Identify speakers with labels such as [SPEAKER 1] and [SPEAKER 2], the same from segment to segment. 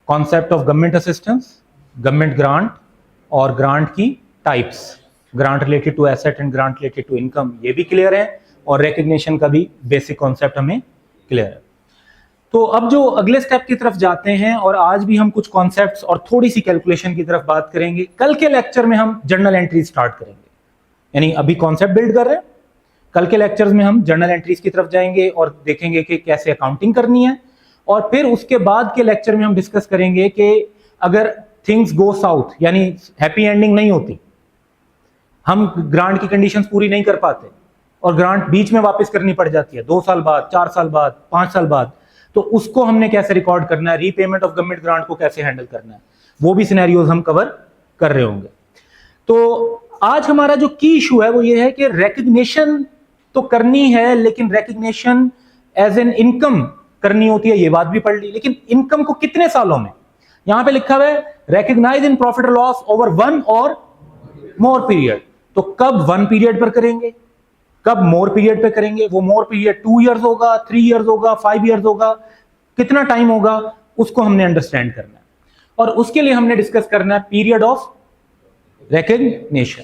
[SPEAKER 1] Concept of government assistance, government grant और grant की types, grant related to asset and grant related to income, ये भी clear है, और रिकग्निशन का भी बेसिक कॉन्सेप्ट हमें क्लियर है। तो अब जो अगले स्टेप की तरफ जाते हैं, और आज भी हम कुछ कॉन्सेप्ट्स और थोड़ी सी कैलकुलेशन की तरफ बात करेंगे। कल के लेक्चर में हम जर्नल एंट्री स्टार्ट करेंगे, यानी अभी कॉन्सेप्ट बिल्ड कर रहे हैं, कल के लेक्चर्स में हम जर्नल एंट्रीज की तरफ जाएंगे और देखेंगे कि कैसे अकाउंटिंग करनी है। और फिर उसके बाद के लेक्चर में हम डिस्कस करेंगे कि अगर थिंग्स गो साउथ, यानी हैप्पी एंडिंग नहीं होती, हम ग्रांट की कंडीशंस पूरी नहीं कर पाते और ग्रांट बीच में वापस करनी पड़ जाती है 2 साल बाद, 4 साल बाद, 5 साल बाद, तो उसको हमने कैसे रिकॉर्ड करना है, रीपेमेंट ऑफ गवर्नमेंट ग्रांट को कैसे हैंडल करना है, वो भी सिनेरियोज हम कवर कर रहे होंगे। तो आज हमारा जो की इशू है वो ये है कि रिकग्निशन तो करनी है, लेकिन रिकग्निशन एज एन इनकम करनी होती है, ये बात भी पढ़ ली, लेकिन इनकम को कितने सालों में? यहां पे लिखा हुआ है recognise in profit or loss over 1 और मोर पीरियड। तो कब 1 पीरियड पर करेंगे, कब मोर पीरियड पे करेंगे? वो मोर पीरियड 2 इयर्स होगा, 3 इयर्स होगा, 5 इयर्स होगा, कितना टाइम होगा, उसको हमने अंडरस्टैंड करना है। और उसके लिए हमने डिस्कस करना है पीरियड ऑफ रिकग्निशन।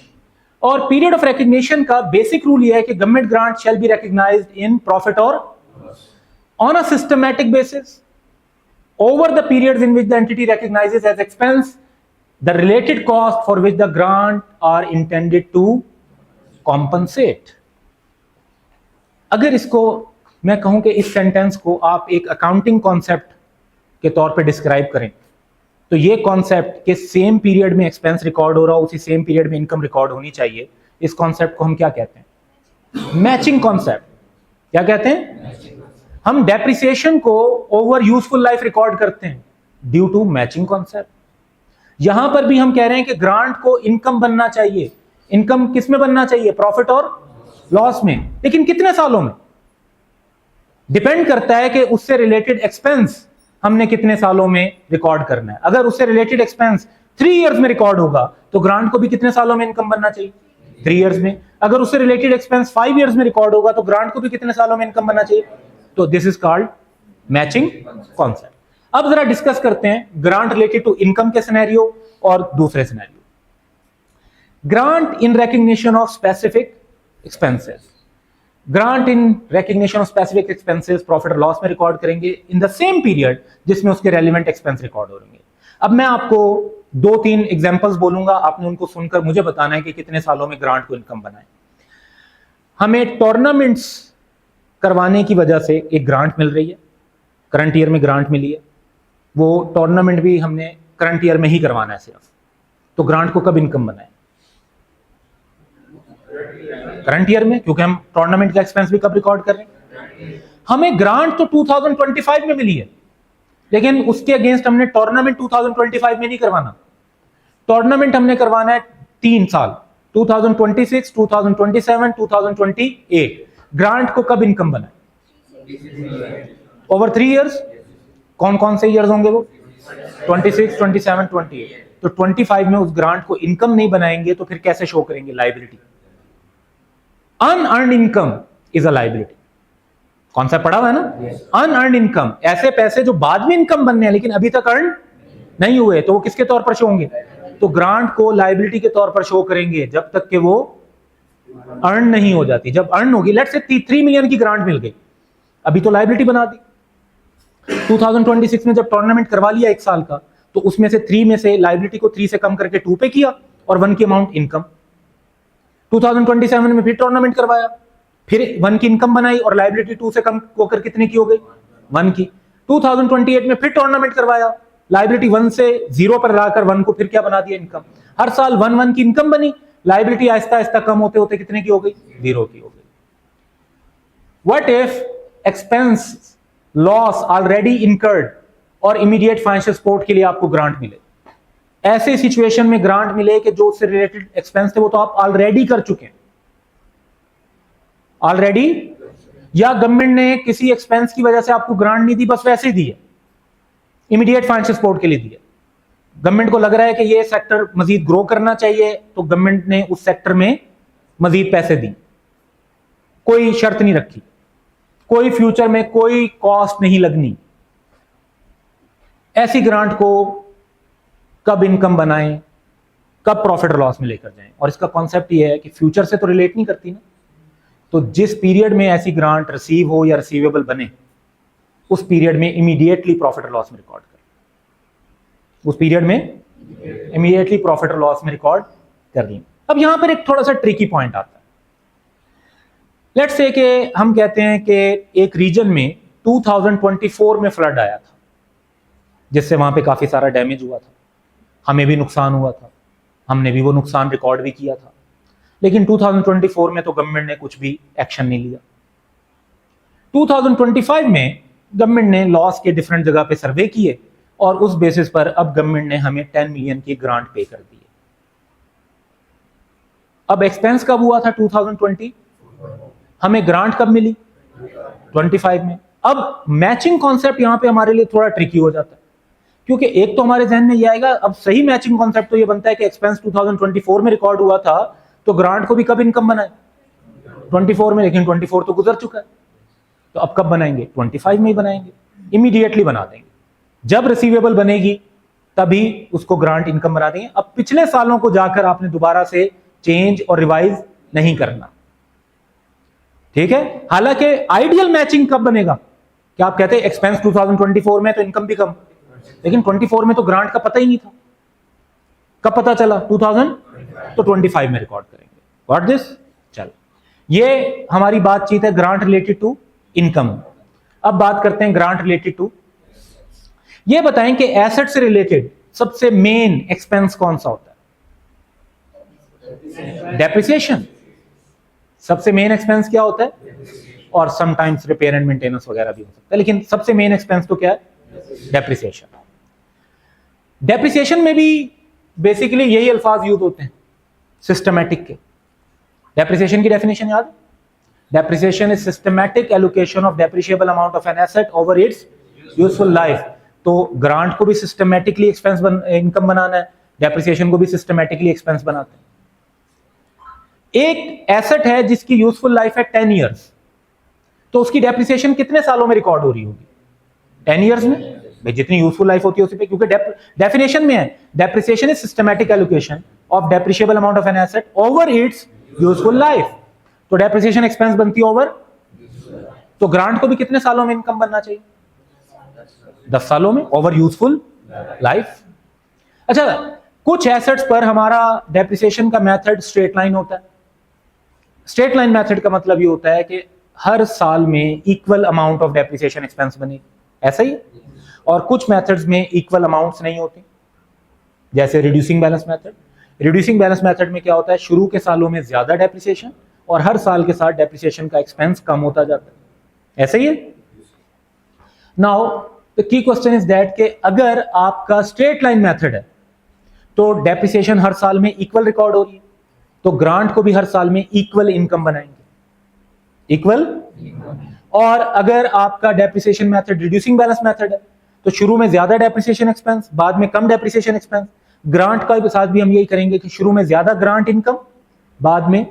[SPEAKER 1] और पीरियड ऑफ रिकग्निशन का बेसिक रूल यह है कि government grant shall be recognised in profit or on a systematic basis over the periods in which the entity recognizes as expense the related cost for which the grant are intended to compensate। अगर इसको मैं कहूं कि इस sentence को आप एक accounting concept के तौर पे डिस्क्राइब करें, तो ये कॉन्सेप्ट के सेम पीरियड में एक्सपेंस रिकॉर्ड हो रहा हो, उसी सेम पीरियड में इनकम रिकॉर्ड होनी चाहिए, इस कॉन्सेप्ट को हम क्या कहते हैं? Matching concept. क्या कहते हैं? हम डेप्रिसिएशन को ओवर यूजफुल लाइफ रिकॉर्ड करते हैं ड्यू टू मैचिंग कॉन्सेप्ट। यहां पर भी हम कह रहे हैं कि ग्रांट को इनकम बनना चाहिए। इनकम किस में बनना चाहिए? प्रॉफिट और लॉस में। लेकिन कितने सालों में? डिपेंड करता है कि उससे रिलेटेड एक्सपेंस हमने कितने सालों में रिकॉर्ड करना है। अगर उससे रिलेटेड एक्सपेंस 3 इयर्स में रिकॉर्ड होगा तो ग्रांट को भी कितने सालों में इनकम बनना चाहिए? 3 इयर्स में। अगर उससे रिलेटेड एक्सपेंस 5 इयर्स में रिकॉर्ड होगा तो ग्रांट को भी कितने सालों में इनकम बनना चाहिए? तो this is called matching concept. अब जरा डिस्कस करते हैं ग्रांट रिलेटेड टू इनकम के सिनेरियो और दूसरे scenario. Grant in recognition of specific expenses. Grant in recognition of specific expenses profit or loss में रिकॉर्ड करेंगे इन द सेम पीरियड जिसमें उसके रेलिवेंट एक्सपेंस रिकॉर्ड हो रहेंगे। अब मैं आपको 2-3 एग्जांपल्स बोलूंगा, आपने उनको सुनकर मुझे बताना है कि कितने सालों में ग्रांट को इनकम बनाए। हमें टूर्नामेंट्स करवाने की वजह से एक ग्रांट मिल रही है, करंट ईयर में ग्रांट मिली है, वो टूर्नामेंट भी हमने करंट ईयर में ही करवाना है सिर्फ, तो ग्रांट को कब इनकम बनाए? करंट ईयर में, क्योंकि हम टूर्नामेंट का एक्सपेंस भी कब रिकॉर्ड कर रहे हैं? हमें ग्रांट तो 2025 में मिली है, लेकिन उसके अगेंस्ट हमने टूर्नामेंट 2025 में नहीं करवाना। टूर्नामेंट हमने करवाना है 3 साल, 2026, 2027, 2028। ग्रांट को कब इनकम बनाए? Over 3 years. कौन कौन से ईयर्स होंगे वो? 26, 27, 28। तो 25 में उस ग्रांट को इनकम नहीं बनाएंगे तो फिर कैसे शो करेंगे? Liability. Unearned income is a liability. Concept पढ़ा हुआ है ना? अनअर्न्ड इनकम, ऐसे पैसे जो बाद में इनकम बनने हैं लेकिन अभी तक अर्न नहीं हुए, तो वो किसके तौर पर शो होंगे? तो ग्रांट को लायबिलिटी के तौर पर शो करेंगे जब तक कि वो अर्न नहीं हो जाती। जब अर्न होगी, लेट्स से 3 मिलियन की ग्रांट मिल गई, अभी तो लायबिलिटी बना दी। 2026 में जब टूर्नामेंट करवा लिया 1 साल का, तो उसमें से 3 में से लायबिलिटी को 3 से कम करके 2 पे किया और 1 की अमाउंट इनकम। 2027 में फिर टूर्नामेंट करवाया, फिर 1 की इनकम बनाई और लायबिलिटी 2 से कम होकर कितने की हो गई? 1 की। 2028 में फिर टूर्नामेंट करवाया, लायबिलिटी 1 से 0 पर लाकर 1 को फिर क्या बना दिया? इनकम। हर साल 1 की इनकम बनी, लायबिलिटी आहिस्ता आहिस्ता कम होते होते कितने की हो गई? 0 की हो गई। What if expense loss already incurred और इमीडिएट फाइनेंशियल सपोर्ट के लिए आपको ग्रांट मिले? ऐसे सिचुएशन में ग्रांट मिले कि जो उससे रिलेटेड एक्सपेंस थे वो तो आप ऑलरेडी कर चुके हैं, ऑलरेडी, या गवर्नमेंट ने किसी एक्सपेंस की वजह से आपको ग्रांट नहीं दी, बस वैसे ही दी है, इमीडिएट फाइनेंशियल सपोर्ट के लिए दी है। गवर्नमेंट को लग रहा है कि ये सेक्टर मजीद ग्रो करना चाहिए, तो गवर्नमेंट ने उस सेक्टर में मजीद पैसे दी, कोई शर्त नहीं रखी, कोई फ्यूचर में कोई कॉस्ट नहीं लगनी। ऐसी ग्रांट को कब इनकम बनाएं, कब प्रॉफिट और लॉस में लेकर जाएं। और इसका कॉन्सेप्ट ये है कि फ्यूचर से तो रिलेट नहीं करती ना, तो जिस पीरियड में ऐसी ग्रांट रिसीव हो या रिसीवेबल बने उस पीरियड में इमीडिएटली प्रॉफिट और लॉस में रिकॉर्ड कर, उस पीरियड में इमीडिएटली प्रॉफिट और लॉस में रिकॉर्ड कर लें। अब यहां पर एक थोड़ा सा ट्रिकी पॉइंट आता है। लेट्स से कि हम कहते हैं कि एक रीजन में 2024 में फ्लड आया था, जिससे वहां पे काफी सारा डैमेज हुआ था, हमें भी नुकसान हुआ था, हमने भी वो नुकसान रिकॉर्ड भी किया था, लेकिन 2024 में तो गवर्नमेंट ने कुछ भी एक्शन नहीं लिया। 2025 में गवर्नमेंट ने लॉस के डिफरेंट जगह पे सर्वे किए और उस बेसिस पर अब गवर्नमेंट ने हमें 10 मिलियन की ग्रांट पे कर दी है। अब एक्सपेंस कब हुआ था? 2020। हमें ग्रांट कब मिली? 25 में। अब मैचिंग कॉन्सेप्ट यहां पे हमारे लिए थोड़ा ट्रिकी हो जाता है, क्योंकि एक तो हमारे जहन में ये आएगा, अब सही मैचिंग कॉन्सेप्ट तो ये बनता है कि एक्सपेंस 2024 में रिकॉर्ड हुआ था तो ग्रांट को भी कब इनकम बनाए? 24 में, लेकिन 24 तो गुजर चुका है, तो अब कब बनाएंगे? 25 में ही बनाएंगे, इमीडिएटली बना देंगे। जब रिसीवेबल बनेगी तभी उसको ग्रांट इनकम बना देंगे। अब पिछले सालों को जाकर आपने दोबारा से चेंज और रिवाइज नहीं करना, ठीक है। हालांकि आइडियल मैचिंग कब बनेगा? क्या आप कहते हैं एक्सपेंस 2024 में तो इनकम भी कम, लेकिन 24 में तो ग्रांट का पता ही नहीं था, कब पता चला? 2000 तो 25 में रिकॉर्ड करेंगे। What this? चल, ये हमारी बातचीत है ग्रांट रिलेटेड टू इनकम। अब बात करते हैं ग्रांट रिलेटेड टू, ये बताएं कि एसेट से रिलेटेड सबसे मेन एक्सपेंस कौन सा होता है? डेप्रिसिएशन। सबसे मेन एक्सपेंस क्या होता है? और समटाइम्स रिपेयर एंड मेंटेनेंस वगैरह भी हो सकता है, लेकिन सबसे मेन एक्सपेंस तो क्या है? डेप्रिसिएशन। डेप्रिसिएशन में भी बेसिकली यही अल्फाज यूज होते हैं सिस्टमैटिक के। डेप्रिसिएशन की डेफिनेशन याद? Depreciation is systematic allocation of depreciable amount of an asset over it's useful life. तो ग्रांट को भी सिस्टमैटिकली एक्सपेंस इनकम बनाना है, डेप्रिसिएशन को भी सिस्टमैटिकली एक्सपेंस बनाते हैं। एक एसेट है जिसकी यूजफुल लाइफ है 10 इयर्स, तो उसकी डेप्रिसिएशन कितने सालों में रिकॉर्ड हो रही होगी? 10 इयर्स में। भाई जितनी यूजफुल लाइफ होती है उसी पे, क्योंकि डेफिनेशन में है depreciation is systematic allocation of depreciable amount of an asset over it's useful life. तो डेप्रिसिएशन एक्सपेंस बनती है ओवर, तो ग्रांट को भी कितने सालों में इनकम बनना चाहिए? 10 सालों में, ओवर यूजफुल लाइफ। अच्छा, कुछ एसेट्स पर हमारा डेप्रिसिएशन का मेथड स्ट्रेट लाइन होता है। स्ट्रेट लाइन मेथड का मतलब ये होता है कि हर साल में equal amount of depreciation expense बनेगी, ऐसा ही। और कुछ मेथड्स में इक्वल अमाउंट्स नहीं होती, जैसे reducing balance method. Reducing balance method में क्या होता है? शुरू के सालों में ज्यादा डेप्रिसिएशन और हर साल के साथ डेप्रिसिएशन का एक्सपेंस कम होता जाता है, ऐसा ही है। Now the key question is that कि अगर आपका स्ट्रेट लाइन मेथड है तो डेप्रिसिएशन हर साल में इक्वल रिकॉर्ड हो रही है, तो ग्रांट को भी हर साल में इक्वल इनकम बनाएंगे, इक्वल। और अगर आपका depreciation method reducing balance method है तो शुरू में ज्यादा डेप्रिसिएशन एक्सपेंस, बाद में कम डेप्रिसिएशन एक्सपेंस। ग्रांट का भी साथ भी हम यही करेंगे कि शुरू में ज्यादा ग्रांट इनकम, बाद में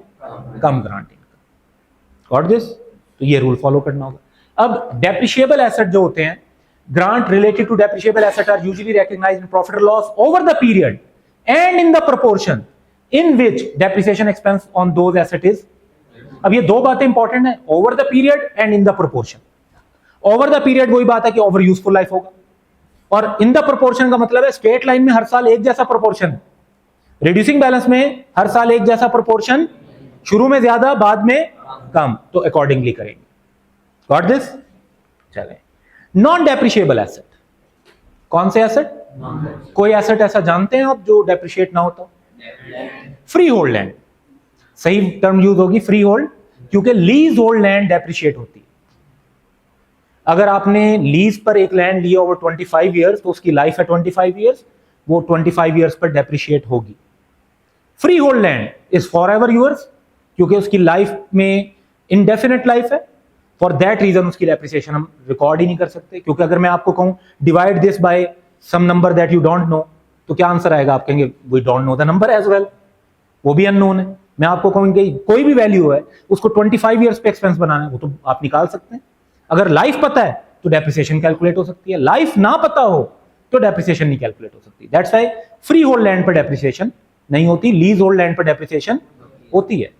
[SPEAKER 1] कम ग्रांट इनकम। Got this? तो ये रूल फॉलो करना होगा। अब डेप्रिशिएबल एसेट जो होते हैं, grant related to depreciable asset are usually recognised in profit or loss over the period and in the proportion in which depreciation expense on those asset is. अब ये दो बातें इंपॉर्टेंट है, over the period and in the proportion. Over the period वही बात है कि over useful life होगा, और इन द प्रोपोर्शन का मतलब है स्ट्रेट लाइन में हर साल एक जैसा प्रोपोर्शन है, रिड्यूसिंग बैलेंस में हर साल एक जैसा प्रोपोर्शन, शुरू में ज्यादा बाद में कम, तो अकॉर्डिंगली करेंगे। Got this? चलें, नॉन डेप्रिशिएबल एसेट। कौन से एसेट? कोई एसेट ऐसा जानते हैं आप जो डेप्रिशिएट ना होता? Free hold land. सही टर्म यूज होगी फ्री होल्ड, क्योंकि लीज होल्ड लैंड डेप्रिशिएट होती है। अगर आपने लीज पर एक लैंड लिया ओवर 25 ईयर्स तो उसकी लाइफ है 25 ईयर्स, वो 25 ईयर्स पर डेप्रिशिएट होगी। Freehold land is forever yours, क्योंकि उसकी लाइफ में इनडेफिनेट लाइफ है। फॉर दैट रीजन उसकी डेप्रिसिएशन हम रिकॉर्ड ही नहीं कर सकते, क्योंकि अगर मैं आपको कहूं divide this by some number that you don't know, तो क्या आंसर आएगा? आप कहेंगे we don't know the number as well, वो भी अननोन है। मैं आपको कहूंगी कोई भी वैल्यू है उसको 25 ईयर्स पे एक्सपेंस बनाना है, वो तो आप निकाल सकते हैं। अगर लाइफ पता है तो डेप्रिसिएशन कैलकुलेट हो सकती है, लाइफ ना पता हो तो डेप्रिसिएशन नहीं कैलकुलेट हो सकती। That's why free hold land पर डेप्रिसिएशन नहीं होती, लीज होल्ड लैंड पर डेप्रिसिएशन होती है।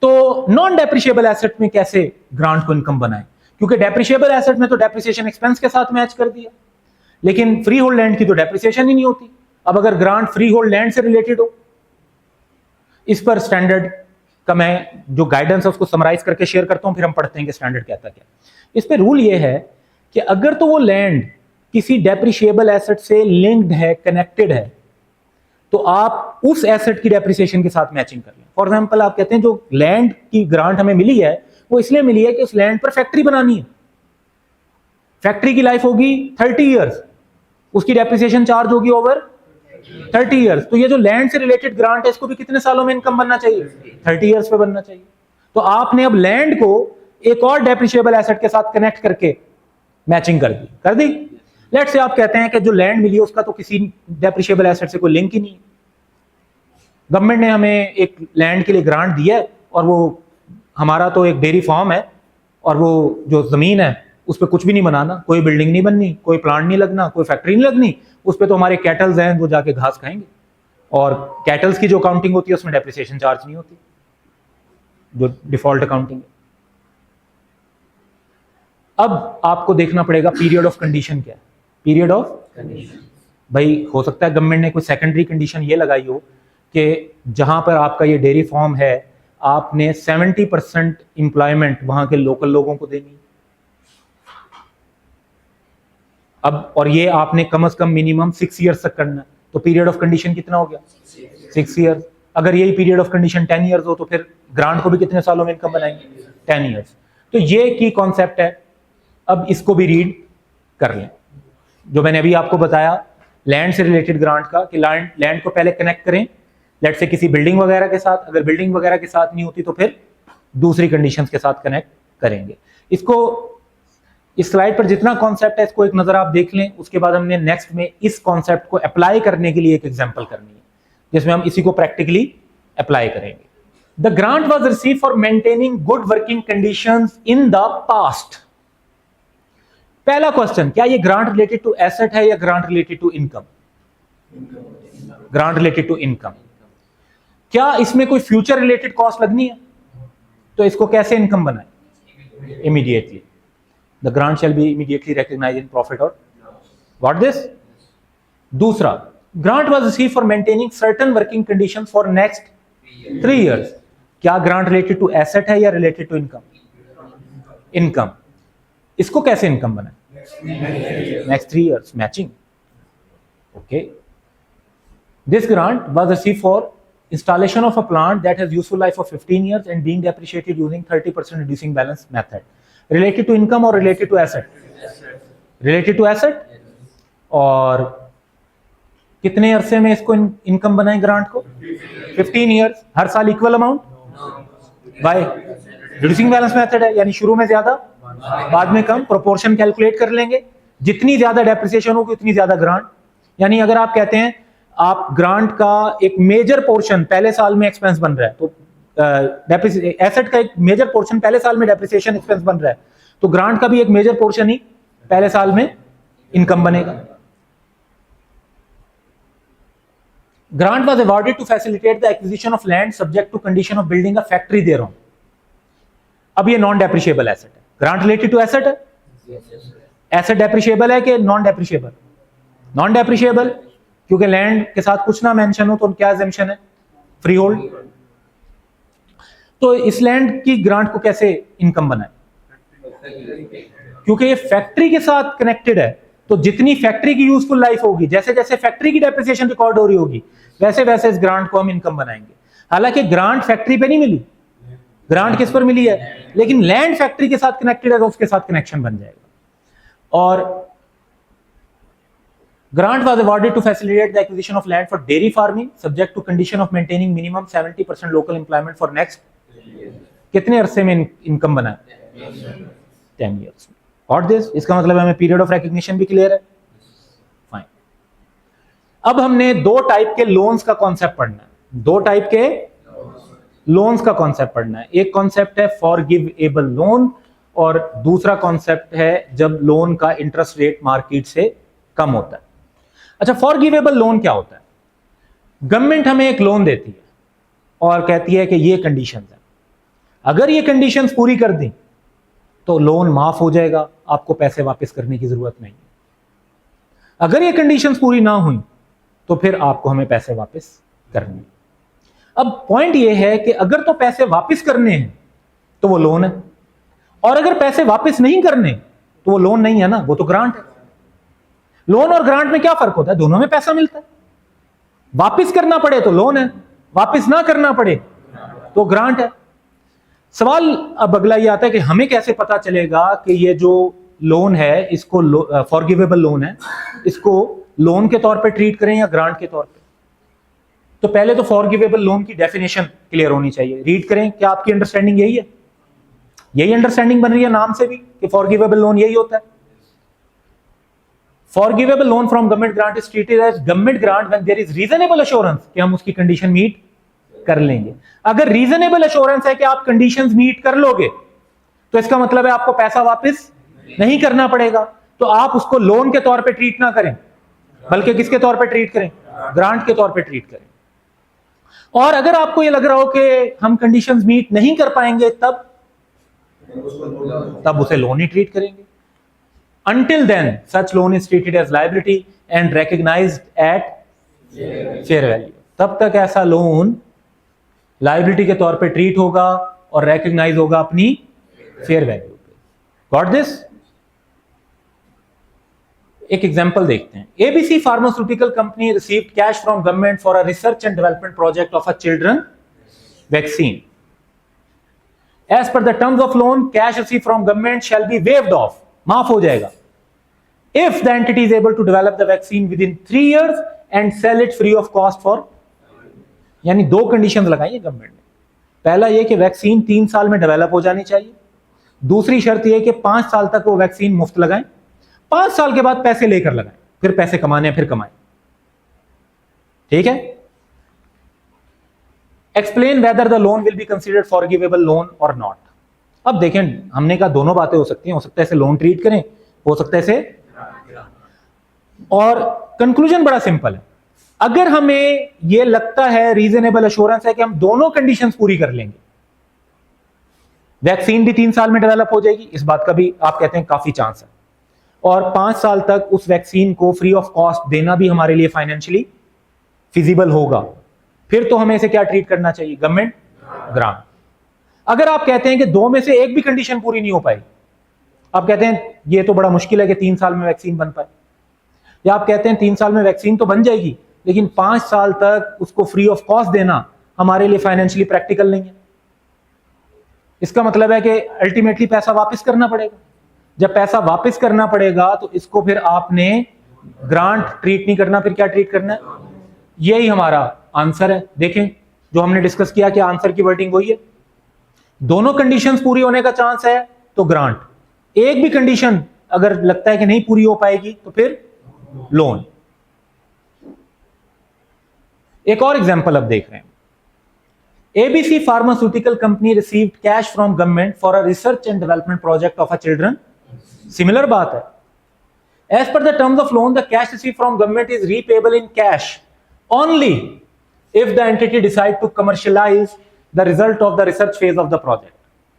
[SPEAKER 1] तो नॉन डेप्रिशिएबल एसेट में कैसे ग्रांट को इनकम बनाएं, क्योंकि डेप्रिशिएबल एसेट में तो डेप्रिसिएशन एक्सपेंस के साथ मैच कर दिया, लेकिन फ्री होल्ड लैंड की तो डेप्रिसिएशन ही नहीं होती। अब अगर ग्रांट फ्री होल्ड लैंड से रिलेटेड हो, इस पर स्टैंडर्ड का मैं जो गाइडेंस है उसको समराइज करके शेयर करता हूं, फिर हम पढ़ते हैं कि स्टैंडर्ड कहता क्या। इस पे रूल ये है कि अगर तो वो लैंड किसी डेप्रिशिएबल एसेट से लिंक्ड है, कनेक्टेड है, तो आप उस एसेट की डेप्रिसिएशन के साथ मैचिंग कर लें। फॉर एग्जांपल आप कहते हैं जो लैंड की ग्रांट हमें मिली है वो इसलिए मिली है कि उस लैंड पर फैक्ट्री बनानी है, फैक्ट्री की लाइफ होगी 30 इयर्स, उसकी डेप्रिसिएशन चार्ज होगी ओवर 30 इयर्स। तो ये जो लैंड से रिलेटेड ग्रांट है इसको भी कितने सालों में इनकम बनना चाहिए? 30 इयर्स पे बनना चाहिए। तो आपने अब लैंड को एक और डेप्रिशिएबल एसेट के साथ कनेक्ट करके मैचिंग कर दी। लेट्स से आप कहते हैं कि जो लैंड मिली है उसका तो किसी डेप्रिशिएबल एसेट से कोई लिंक ही नहीं है, गवर्नमेंट ने हमें एक लैंड के लिए ग्रांट दिया है और वो हमारा तो एक डेयरी फार्म है और वो जो जमीन है उस पर कुछ भी नहीं बनाना, कोई बिल्डिंग नहीं बननी, कोई प्लांट नहीं लगना, कोई फैक्ट्री नहीं लगनी, उस पर तो हमारे कैटल्स हैं वो जाके घास खाएंगे, और कैटल्स की जो अकाउंटिंग होती है उसमें डेप्रिसिएशन चार्ज नहीं होती, जो डिफॉल्ट अकाउंटिंग है। अब आपको देखना पड़ेगा पीरियड ऑफ कंडीशन क्या है। पीरियड ऑफ कंडीशन, भाई हो सकता है गवर्नमेंट ने कोई सेकेंडरी कंडीशन ये लगाई हो कि जहां पर आपका ये डेयरी फार्म है आपने 70% इंप्लॉयमेंट वहां के लोकल लोगों को देनी, अब और ये आपने कम से कम मिनिमम 6 इयर्स तक करना है, तो पीरियड ऑफ कंडीशन कितना हो गया? 6 इयर्स। अगर यही पीरियड ऑफ कंडीशन 10 इयर्स हो तो फिर ग्रांट को भी कितने सालों में इनकम बनाएंगे? 10 इयर्स। तो ये की कॉन्सेप्ट है। अब इसको भी रीड कर लें जो मैंने अभी आपको बताया लैंड से रिलेटेड ग्रांट का, कि लैंड को पहले कनेक्ट करें लेट से किसी बिल्डिंग वगैरह के साथ, अगर बिल्डिंग वगैरह के साथ नहीं होती तो फिर दूसरी कंडीशंस के साथ कनेक्ट करेंगे। इसको इस स्लाइड पर जितना कॉन्सेप्ट है इसको एक नजर आप देख लें, उसके बाद हमने नेक्स्ट में इस कॉन्सेप्ट को अप्लाई करने के लिए एक एग्जांपल करनी है जिसमें हम इसी को प्रैक्टिकली अप्लाई करेंगे। The grant was received for maintaining good working conditions in the past. पहला क्वेश्चन, क्या ये ग्रांट रिलेटेड टू एसेट है या grant related to income? Grant related to income. क्या इसमें कोई फ्यूचर रिलेटेड कॉस्ट लगनी है? तो इसको कैसे इनकम बनाए? Immediately. The grant shall be immediately recognized in profit और व्हाट दिस। दूसरा, grant was received for maintaining certain working conditions for next 3 years. क्या ग्रांट रिलेटेड टू एसेट है या रिलेटेड टू इनकम? इनकम। इसको कैसे income बनाए? Next 3 years, matching. Okay. This grant was received for installation of a plant that has useful life of 15 years and being depreciated using 30% reducing balance method. Related to income or related to asset? Related to asset। और कितने अरसे में इसको income बनाए grant को? 15 years. हर साल equal amount? By reducing balance method है, यानी शुरू में ज्यादा बाद में कम, प्रोपोर्शन कैलकुलेट कर लेंगे, जितनी ज्यादा डेप्रिसिएशन होगी उतनी ज्यादा ग्रांट। यानी अगर आप कहते हैं आप ग्रांट का एक मेजर पोर्शन पहले साल में एक्सपेंस बन रहा है, तो एसेट का एक मेजर पोर्शन पहले साल में डेप्रिसिएशन एक्सपेंस बन रहा है, तो ग्रांट का भी एक मेजर पोर्शन ही पहले साल में इनकम बनेगा। Grant was awarded to facilitate the acquisition of land subject to condition of building a factory thereon. अब ये नॉन डेप्रिशिएबल एसेट है। ग्रांट रिलेटेड टू एसेट है? एसेट डेप्रिशिएबल है कि नॉन डेप्रिशिएबल? नॉन डेप्रिशिएबल, क्योंकि land के साथ कुछ ना मेंशन हो तो क्या एग्जेम्पशन है? Free hold. तो इस लैंड की ग्रांट को कैसे इनकम बनाए? क्योंकि ये फैक्ट्री के साथ कनेक्टेड है, तो जितनी फैक्ट्री की यूजफुल लाइफ होगी, जैसे जैसे फैक्ट्री की डेप्रिसिएशन रिकॉर्ड हो रही होगी, वैसे वैसे इस ग्रांट को हम इनकम बनाएंगे। हालांकि ग्रांट फैक्ट्री पे नहीं मिली, ग्रांट किस पर मिली है? लेकिन लैंड फैक्ट्री के साथ कनेक्टेड है तो उसके साथ कनेक्शन बन जाएगा। और grant was awarded to facilitate the acquisition of land for dairy farming subject to condition of maintaining minimum 70% local employment for next कितने अरसे में इनकम बना? 10 years। और दिस, इसका मतलब हमें पीरियड ऑफ रिकॉग्निशन भी क्लियर है। फाइन। अब हमने दो टाइप के लोन्स का कॉन्सेप्ट पढ़ना है। दो टाइप के लोन्स का कॉन्सेप्ट पढ़ना है। एक कॉन्सेप्ट है फॉरगिवेबल लोन और दूसरा कॉन्सेप्ट है जब लोन का इंटरेस्ट रेट मार्केट से कम होता है। अच्छा, फॉरगिवेबल लोन क्या होता है? गवर्नमेंट हमें एक लोन देती है और कहती है कि ये कंडीशंस है, अगर ये कंडीशंस पूरी कर दी तो लोन माफ हो जाएगा, आपको पैसे वापस करने की जरूरत नहीं है। अगर ये कंडीशंस पूरी ना हुई तो फिर आपको हमें पैसे वापस करने। अब पॉइंट ये है कि अगर तो पैसे वापस करने हैं तो वो लोन है, और अगर पैसे वापस नहीं करने तो वो लोन नहीं है ना, वो तो ग्रांट है। लोन और ग्रांट में क्या फर्क होता है? दोनों में पैसा मिलता है। वापस करना पड़े तो लोन है, वापस ना करना पड़े तो ग्रांट है। सवाल अब अगला ये आता है कि हमें कैसे पता चलेगा कि ये जो लोन है, इसको फॉरगिवेबल लोन है, इसको लोन के तौर पे ट्रीट करें या ग्रांट के तौर पे? तो पहले तो फॉरगिवेबल लोन की डेफिनेशन क्लियर होनी चाहिए। रीड करें, क्या आपकी अंडरस्टैंडिंग यही है? यही अंडरस्टैंडिंग बन रही है नाम से भी कि फॉरगिवेबल लोन यही होता है? Forgivable loan from government grant is treated as government grant when there is reasonable assurance कि हम उसकी कंडीशन मीट कर लेंगे। अगर रीजनेबल एश्योरेंस है कि आप कंडीशंस मीट कर लोगे तो इसका मतलब है आपको पैसा वापस नहीं करना पड़ेगा, तो आप उसको लोन के तौर पे ट्रीट ना करें, बल्कि किसके तौर पे ट्रीट करें? ग्रांट के तौर पे ट्रीट करें। और अगर आपको ये लग रहा हो कि हम कंडीशंस मीट नहीं कर पाएंगे, तब उसे लोन ही ट्रीट करेंगे। Until then, such loan is treated as liability and recognized at fair value. तब तक ऐसा लोन लाइबिलिटी के तौर पे ट्रीट होगा और रेकग्नाइज होगा अपनी फेयर वैल्यू पे। Got this? एक एग्जांपल देखते हैं। ABC pharmaceutical company received cash from government for a research and development project of a children vaccine. As per the terms of loan, cash receive from government shall be waived off, माफ हो जाएगा, if the entity is able to develop the vaccine within 3 years and sell it free of cost for, यानी दो conditions लगाई है government ने। पहला यह कि वैक्सीन 3 साल में डेवलप हो जानी चाहिए, दूसरी शर्त यह कि 5 साल तक वो वैक्सीन मुफ्त लगाएं, 5 साल के बाद पैसे लेकर लगाएं, फिर पैसे कमाने फिर कमाएं। ठीक है? Explain whether the loan will be considered forgivable loan और नॉट। अब देखें, हमने कहा दोनों बातें हो सकती हैं, हो सकता है इसे लोन ट्रीट करें, हो सकता है इसे, और कंक्लूजन बड़ा सिंपल है। अगर हमें यह लगता है, रीजनेबल एश्योरेंस है कि हम दोनों कंडीशंस पूरी कर लेंगे, वैक्सीन भी 3 साल में डेवलप हो जाएगी, इस बात का भी आप कहते हैं काफी चांस है, और 5 साल तक उस वैक्सीन को फ्री ऑफ कॉस्ट देना भी हमारे लिए फाइनेंशियली फिजिबल होगा, फिर तो हमें इसे क्या ट्रीट करना चाहिए? Government grant. अगर आप कहते हैं कि दो में से एक भी कंडीशन पूरी नहीं हो पाई, आप कहते हैं यह तो बड़ा मुश्किल है कि 3 साल में वैक्सीन बन पाए, या आप कहते हैं 3 साल में वैक्सीन तो बन जाएगी लेकिन 5 साल तक उसको फ्री ऑफ कॉस्ट देना हमारे लिए फाइनेंशियली प्रैक्टिकल नहीं है, इसका मतलब है कि अल्टीमेटली पैसा वापस करना पड़ेगा। जब पैसा वापस करना पड़ेगा तो इसको फिर आपने ग्रांट ट्रीट नहीं करना, फिर क्या ट्रीट करना है? यही हमारा आंसर है। देखें, जो हमने डिस्कस किया कि आंसर की वर्डिंग वही है। दोनों कंडीशंस पूरी होने का चांस है तो ग्रांट, एक भी कंडीशन अगर लगता है कि नहीं पूरी हो पाएगी तो फिर लोन। एक और एग्जांपल अब देख रहे हैं। ABC pharmaceutical company received cash from government for a research and development project of a children. Similar बात है। As per the terms of loan, the cash receive from government is repayable in cash only if the entity decide to commercialize the result of the research phase of the project.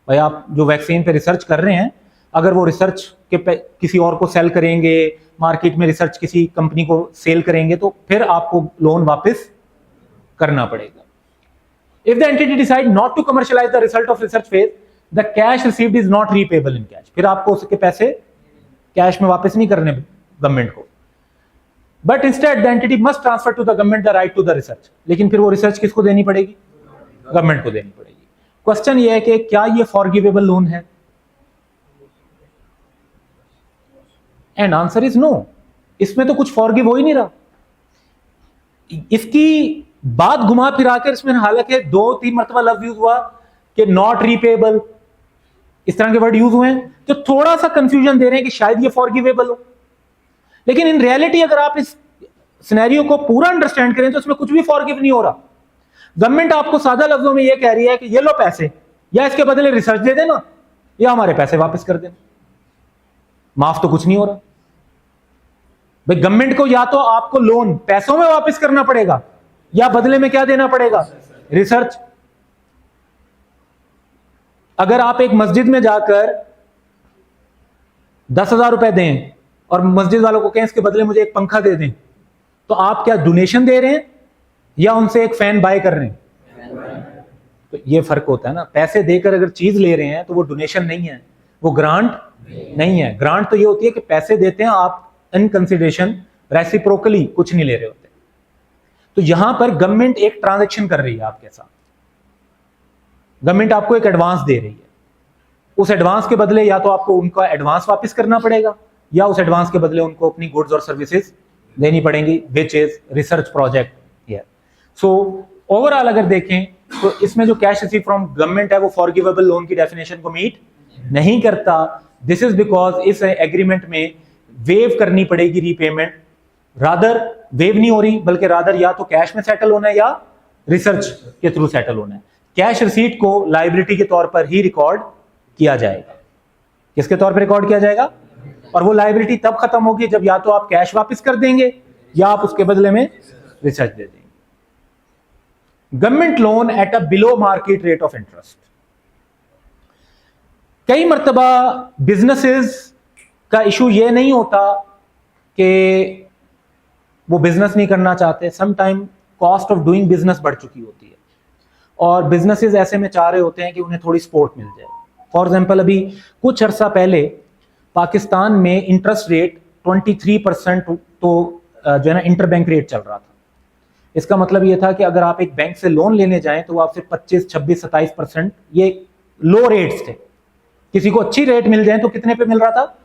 [SPEAKER 1] भाई, आप जो vaccine पे research कर रहे हैं, अगर वो research के किसी और को सेल करेंगे, मार्केट में रिसर्च किसी कंपनी को सेल करेंगे, तो फिर आपको लोन वापस करना पड़ेगा। If the entity decide not to commercialize the result of research phase, the cash received is not repayable in cash. फिर आपको उसके पैसे कैश में वापस नहीं करने गवर्नमेंट को, but instead the entity must transfer to the government the right to the research. लेकिन फिर वो रिसर्च किसको देनी पड़ेगी? गवर्नमेंट को देनी पड़ेगी। क्वेश्चन ये है कि क्या ये फॉरगिवेबल लोन है? And answer is no. इसमें तो कुछ फॉरगिव हो ही नहीं रहा। इसकी बात घुमा फिरा कर इसमें हालांकि 2-3 मरतबा लफ्ज यूज हुआ कि नॉट रीपेबल, इस तरह के वर्ड यूज हुए हैं, तो थोड़ा सा कंफ्यूजन दे रहे हैं कि शायद ये फॉरगिवेबल हो। लेकिन इन रियलिटी अगर आप इस सिनेरियो को पूरा अंडरस्टैंड करें तो इसमें कुछ भी फॉरगिव नहीं हो रहा। गवर्नमेंट आपको सादा लफ्जों में ये कह रही है कि ये लो पैसे, या इसके बदले रिसर्च दे देना, या हमारे पैसे वापस कर देना। माफ तो कुछ नहीं हो रहा। भाई गवर्नमेंट को या तो आपको लोन पैसों में वापस करना पड़ेगा या बदले में क्या देना पड़ेगा, रिसर्च। अगर आप एक मस्जिद में जाकर 10,000 रुपए दें और मस्जिद वालों को कहें इसके बदले मुझे एक पंखा दे दें, तो आप क्या डोनेशन दे रहे हैं या उनसे एक फैन बाय कर रहे हैं? तो ये फर्क होता है ना। पैसे देकर अगर चीज ले रहे हैं तो वो डोनेशन नहीं है, वो ग्रांट नहीं है। ग्रांट तो ये होती है कि पैसे देते हैं आप इन कंसिडरेशन, रेसिप्रोकली कुछ नहीं ले रहे होते। तो यहां पर गवर्नमेंट एक ट्रांजैक्शन कर रही है आपके साथ, गवर्नमेंट आपको एक एडवांस दे रही है। उस एडवांस के बदले या तो आपको उनका एडवांस वापस करना पड़ेगा या उस एडवांस के बदले उनको अपनी गुड्स और सर्विसेज देनी पड़ेंगी, which is research project here. So overall अगर देखें तो इसमें जो कैश रिसीव फ्रॉम गवर्नमेंट है वो फॉरगिवेबल लोन की डेफिनेशन को मीट नहीं करता। दिस इज बिकॉज इस एग्रीमेंट में वेव करनी पड़ेगी रीपेमेंट, रादर वेव नहीं हो रही बल्कि रादर या तो कैश में सेटल होना है या रिसर्च के थ्रू सेटल होना है। कैश रिसीट को लायबिलिटी के तौर पर ही रिकॉर्ड किया जाएगा। किसके तौर पर रिकॉर्ड किया जाएगा? और वो लायबिलिटी तब खत्म होगी जब या तो आप कैश वापस कर देंगे या आप उसके बदले में रिसर्च दे देंगे। Government loan at a below market rate of interest. कई मर्तबा बिजनेसेस का इशू ये नहीं होता कि वो बिजनेस नहीं करना चाहते, some time cost of doing business बढ़ चुकी होती है और बिजनेसेस ऐसे में चाह रहे होते हैं कि उन्हें थोड़ी सपोर्ट मिल जाए। फॉर एग्जांपल अभी कुछ अरसा पहले पाकिस्तान में इंटरेस्ट रेट 23% तो जो है ना इंटर बैंक रेट चल रहा था। इसका मतलब ये था कि अगर आप एक बैंक से लोन लेने जाएं तो वो आपसे 25, 26, 27% ये लो रेट्स थे। किसी को अच्छी रेट मिल जाए तो कितने पे मिल रहा था?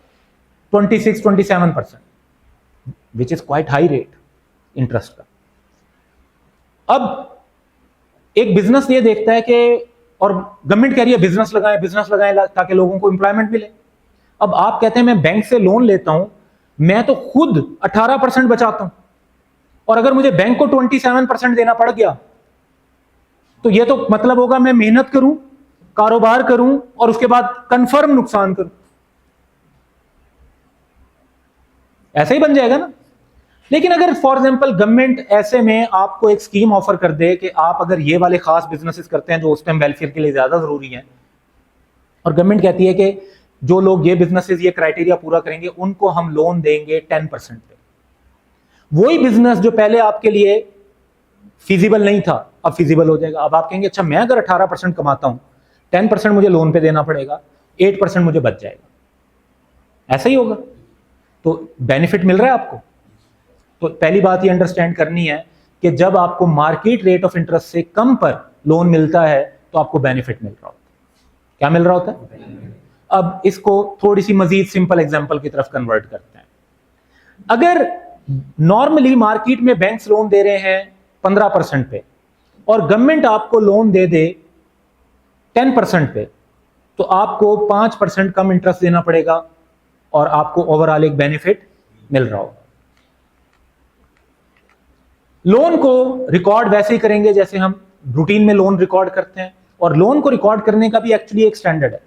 [SPEAKER 1] 26, 27%, which is quite high rate interest का। अब एक बिजनेस ये देखता है कि, और गवर्नमेंट कह रही है बिजनेस लगाएं ताकि लोगों को एम्प्लॉयमेंट मिले। अब आप कहते हैं मैं बैंक से लोन लेता हूं, मैं तो खुद 18% बचाता हूं और अगर मुझे बैंक को 27% देना पड़ गया तो ये तो मतलब होगा मैं मेहनत करूं, कारोबार करूं और उसके बाद कंफर्म नुकसान करूं। ऐसा ही बन जाएगा ना। लेकिन अगर फॉर एग्जांपल गवर्नमेंट ऐसे में आपको एक स्कीम ऑफर कर दे कि आप अगर ये वाले खास बिजनेसेस करते हैं जो उस टाइम वेलफेयर के लिए ज्यादा जरूरी है, और गवर्नमेंट कहती है कि जो लोग ये बिजनेसेस ये क्राइटेरिया पूरा करेंगे उनको हम लोन देंगे 10% पे। वही बिजनेस जो पहले आपके लिए फिजिबल नहीं था अब फिजिबल हो जाएगा। अब आप कहेंगे अच्छा मैं अगर 18% कमाता हूं, 10% मुझे लोन पे देना पड़ेगा, 8% मुझे बच जाएगा। ऐसा ही होगा। तो बेनिफिट मिल रहा है आपको। तो पहली बात ये अंडरस्टैंड करनी है कि जब आपको मार्केट रेट ऑफ इंटरेस्ट से कम पर लोन मिलता है तो आपको बेनिफिट मिल रहा होता है। क्या मिल रहा होता है? अब इसको थोड़ी सी मजीद सिंपल एग्जांपल की तरफ कन्वर्ट करते हैं। अगर नॉर्मली मार्केट में बैंक्स लोन दे रहे हैं 15% पे और गवर्नमेंट आपको लोन दे दे 10% पे, तो आपको 5% कम इंटरेस्ट देना पड़ेगा और आपको ओवरऑल एक बेनिफिट मिल रहा होगा। लोन को रिकॉर्ड वैसे ही करेंगे जैसे हम रूटीन में लोन रिकॉर्ड करते हैं, और लोन को रिकॉर्ड करने का भी एक्चुअली एक स्टैंडर्ड है।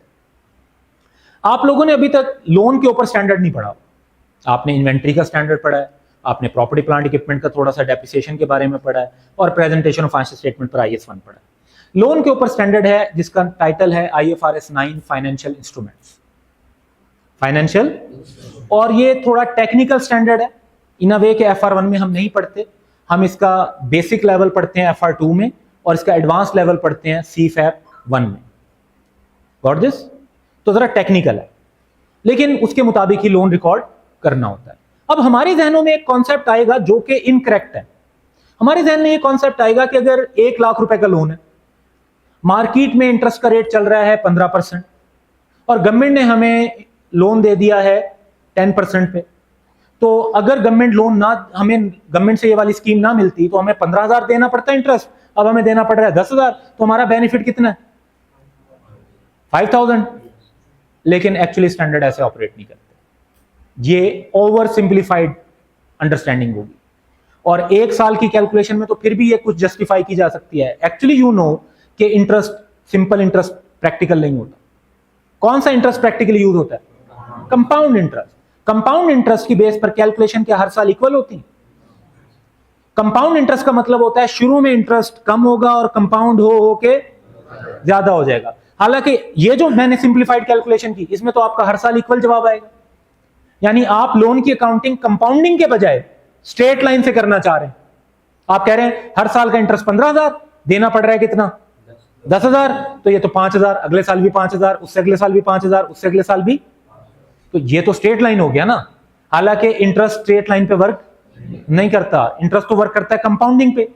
[SPEAKER 1] आप लोगों ने अभी तक लोन के ऊपर स्टैंडर्ड नहीं पढ़ा। आपने इन्वेंट्री का स्टैंडर्ड पढ़ा है, आपने प्रॉपर्टी प्लांट इक्विपमेंट का थोड़ा सा डेप्रिसिएशन के बारे में पढ़ा है और प्रेजेंटेशन ऑफ फाइनेंशियल स्टेटमेंट पर IAS 1 पढ़ा है। लोन के ऊपर स्टैंडर्ड है जिसका टाइटल है IFRS 9 फाइनेंशियल इंस्ट्रूमेंट्स, फाइनेंशियल, और ये थोड़ा टेक्निकल स्टैंडर्ड है इन अ वे के FR1 में हम नहीं पढ़ते। हम इसका बेसिक लेवल पढ़ते हैं FR2 में और इसका एडवांस लेवल पढ़ते हैं CFAP 1 में। Got this? तो जरा टेक्निकल है लेकिन उसके मुताबिक ही लोन रिकॉर्ड करना होता है। अब हमारे जहनों में एक कॉन्सेप्ट आएगा जो कि इनकरेक्ट है। हमारे जहन में ये कॉन्सेप्ट आएगा कि अगर 1 लाख रुपए का लोन है, मार्केट में इंटरेस्ट का रेट चल रहा है 15% और गवर्नमेंट ने हमें लोन दे दिया है 10% पे, तो अगर गवर्नमेंट लोन ना, हमें गवर्नमेंट से ये वाली स्कीम ना मिलती तो हमें 15,000 देना पड़ता है इंटरेस्ट, अब हमें देना पड़ रहा है 10,000, तो हमारा बेनिफिट कितना है? 5,000। लेकिन एक्चुअली स्टैंडर्ड ऐसे ऑपरेट नहीं करते। ये ओवर सिंप्लीफाइड अंडरस्टैंडिंग होगी और 1 साल की कैलकुलेशन में तो फिर भी ये कुछ जस्टिफाई की जा सकती है। एक्चुअली यू नो कि इंटरेस्ट, सिंपल इंटरेस्ट प्रैक्टिकल नहीं होता। कौन सा इंटरेस्ट प्रैक्टिकली यूज होता है? Compound interest. कंपाउंड इंटरेस्ट की बेस पर कैलकुलेशन क्या हर साल इक्वल होती है? कंपाउंड इंटरेस्ट का मतलब होता है शुरू में इंटरेस्ट कम होगा और कंपाउंड हो के ज्यादा हो जाएगा। हालांकि ये जो मैंने सिंप्लीफाइड कैलकुलेशन की, इसमें तो आपका हर साल इक्वल जवाब आएगा। यानी आप लोन की अकाउंटिंग कंपाउंडिंग के बजाय स्ट्रेट लाइन से करना चाह रहे हैं। आप कह रहे हैं हर साल का इंटरेस्ट 15,000 देना पड़ रहा है, कितना 10,000, तो ये तो 5,000, अगले साल भी 5,000, उससे अगले साल भी 5,000, उससे अगले साल भी, तो ये तो स्ट्रेट लाइन हो गया ना। हालांकि इंटरेस्ट स्ट्रेट लाइन पे वर्क नहीं करता, इंटरेस्ट तो वर्क करता है कंपाउंडिंग पे।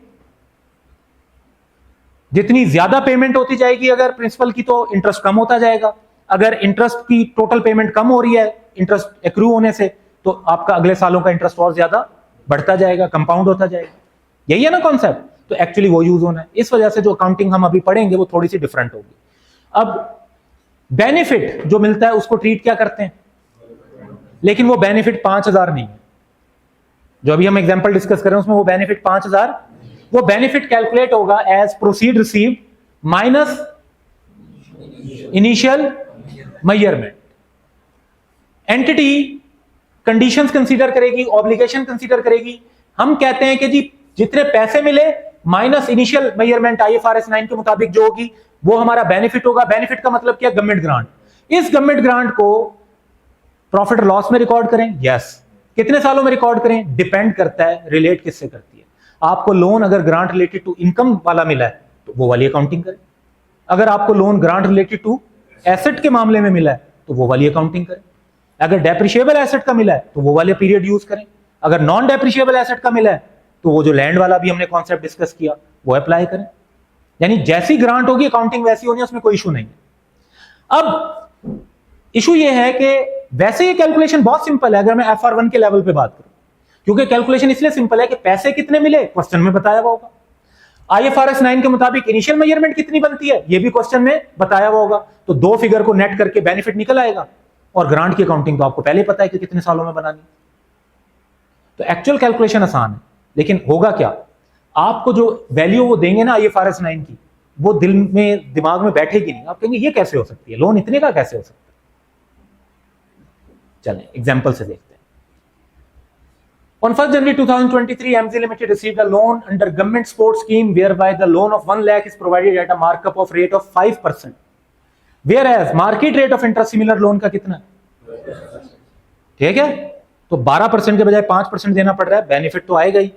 [SPEAKER 1] जितनी ज्यादा पेमेंट होती जाएगी अगर प्रिंसिपल की, तो इंटरेस्ट कम होता जाएगा। अगर इंटरेस्ट की टोटल पेमेंट कम हो रही है इंटरेस्ट एक्रू होने से, तो आपका अगले सालों का इंटरेस्ट और ज्यादा बढ़ता जाएगा, कंपाउंड होता जाएगा। यही है ना कॉन्सेप्ट, तो एक्चुअली वो यूज होना है। इस वजह से जो अकाउंटिंग हम अभी पढ़ेंगे वो थोड़ी सी डिफरेंट होगी। अब बेनिफिट जो मिलता है उसको ट्रीट क्या करते हैं, लेकिन वो बेनिफिट 5,000 नहीं है। जो अभी हम एग्जांपल डिस्कस कर रहे हैं उसमें वो बेनिफिट 5,000, वो बेनिफिट कैलकुलेट होगा as proceed received minus initial measurement. Entity conditions consider करेगी, ऑब्लिगेशन कंसीडर करेगी। हम कहते हैं कि जी जितने पैसे मिले माइनस इनिशियल मेजरमेंट IFRS 9 के मुताबिक जो होगी वो हमारा बेनिफिट होगा। बेनिफिट का मतलब क्या, गवर्नमेंट ग्रांट। इस गवर्नमेंट ग्रांट को प्रॉफिट और लॉस में रिकॉर्ड करें, यस। कितने सालों में रिकॉर्ड करें, डिपेंड करता है रिलेट किससे करती है। आपको लोन अगर ग्रांट रिलेटेड टू इनकम वाला मिला है तो वो वाली अकाउंटिंग करें। अगर आपको loan grant related to asset के मामले में मिला है तो वो वाली अकाउंटिंग करें। अगर डेप्रिशिएबल एसेट का मिला है तो वो वाले पीरियड यूज करें। अगर नॉन डेप्रिशिएबल एसेट का मिला है तो वो जो लैंड वाला भी हमने कॉन्सेप्ट डिस्कस किया वो अप्लाई करें। यानी जैसी ग्रांट होगी अकाउंटिंग वैसी होनी है, उसमें कोई इशू नहीं है। अब इशू ये है कि वैसे ये कैलकुलेशन बहुत सिंपल है अगर मैं FR1 के लेवल पे बात करूं, क्योंकि कैलकुलेशन इसलिए सिंपल है कि पैसे कितने मिले क्वेश्चन में बताया हुआ होगा। IFRS 9 के मुताबिक इनिशियल मेजरमेंट कितनी बनती है ये भी क्वेश्चन में बताया हुआ होगा। तो दो फिगर को नेट करके बेनिफिट निकल आएगा। और ग्रांट की अकाउंटिंग तो आपको पहले पता है कि कितने सालों में बनानी। तो एक्चुअल कैलकुलेशन आसान है, लेकिन होगा क्या, आपको जो वैल्यू वो देंगे ना IFRS 9 की, वो दिमाग में बैठेगी नहीं। आप कहेंगे ये कैसे हो सकती है, लोन इतने का कैसे हो सकता है। चलें एग्जांपल से देखते हैं। On 1st January 2023, MZ Limited received a loan under government support scheme whereby the loan of 1 lakh is provided at a markup of rate of 5%, whereas market rate of interest similar loan का कितना है, ठीक है। तो 12% के बजाय 5% देना पड़ रहा है, बेनिफिट तो आएगा ही,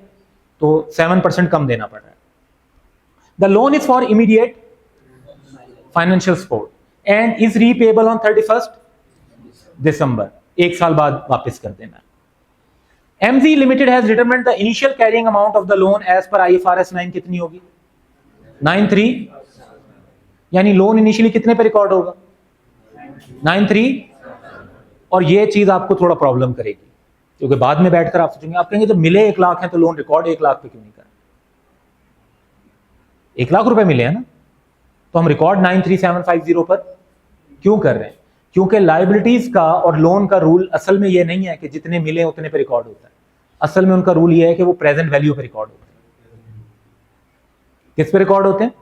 [SPEAKER 1] तो 7% कम देना पड़ रहा है। The loan is for immediate financial support and is repayable on 31st December, एक साल बाद वापस कर देना है। MZ Limited has determined the initial carrying amount of the loan as per IFRS 9 कितनी होगी, 93। यानी लोन इनिशियली कितने पे रिकॉर्ड होगा, 93। और ये चीज आपको थोड़ा प्रॉब्लम करेगी, क्योंकि बाद में बैठकर आप सोचेंगे, आप कहेंगे जब मिले 1 लाख है तो लोन रिकॉर्ड 1 लाख पे क्यों नहीं करा। 1 लाख रुपए मिले हैं ना, तो हम रिकॉर्ड 93750 पर क्यों कर रहे हैं, क्योंकि लायबिलिटीज का और लोन का रूल असल में ये नहीं है कि जितने मिले उतने पे रिकॉर्ड होता है। असल में उनका रूल ये है कि वो प्रेजेंट वैल्यू पे रिकॉर्ड होते हैं। किस पे रिकॉर्ड होते हैं,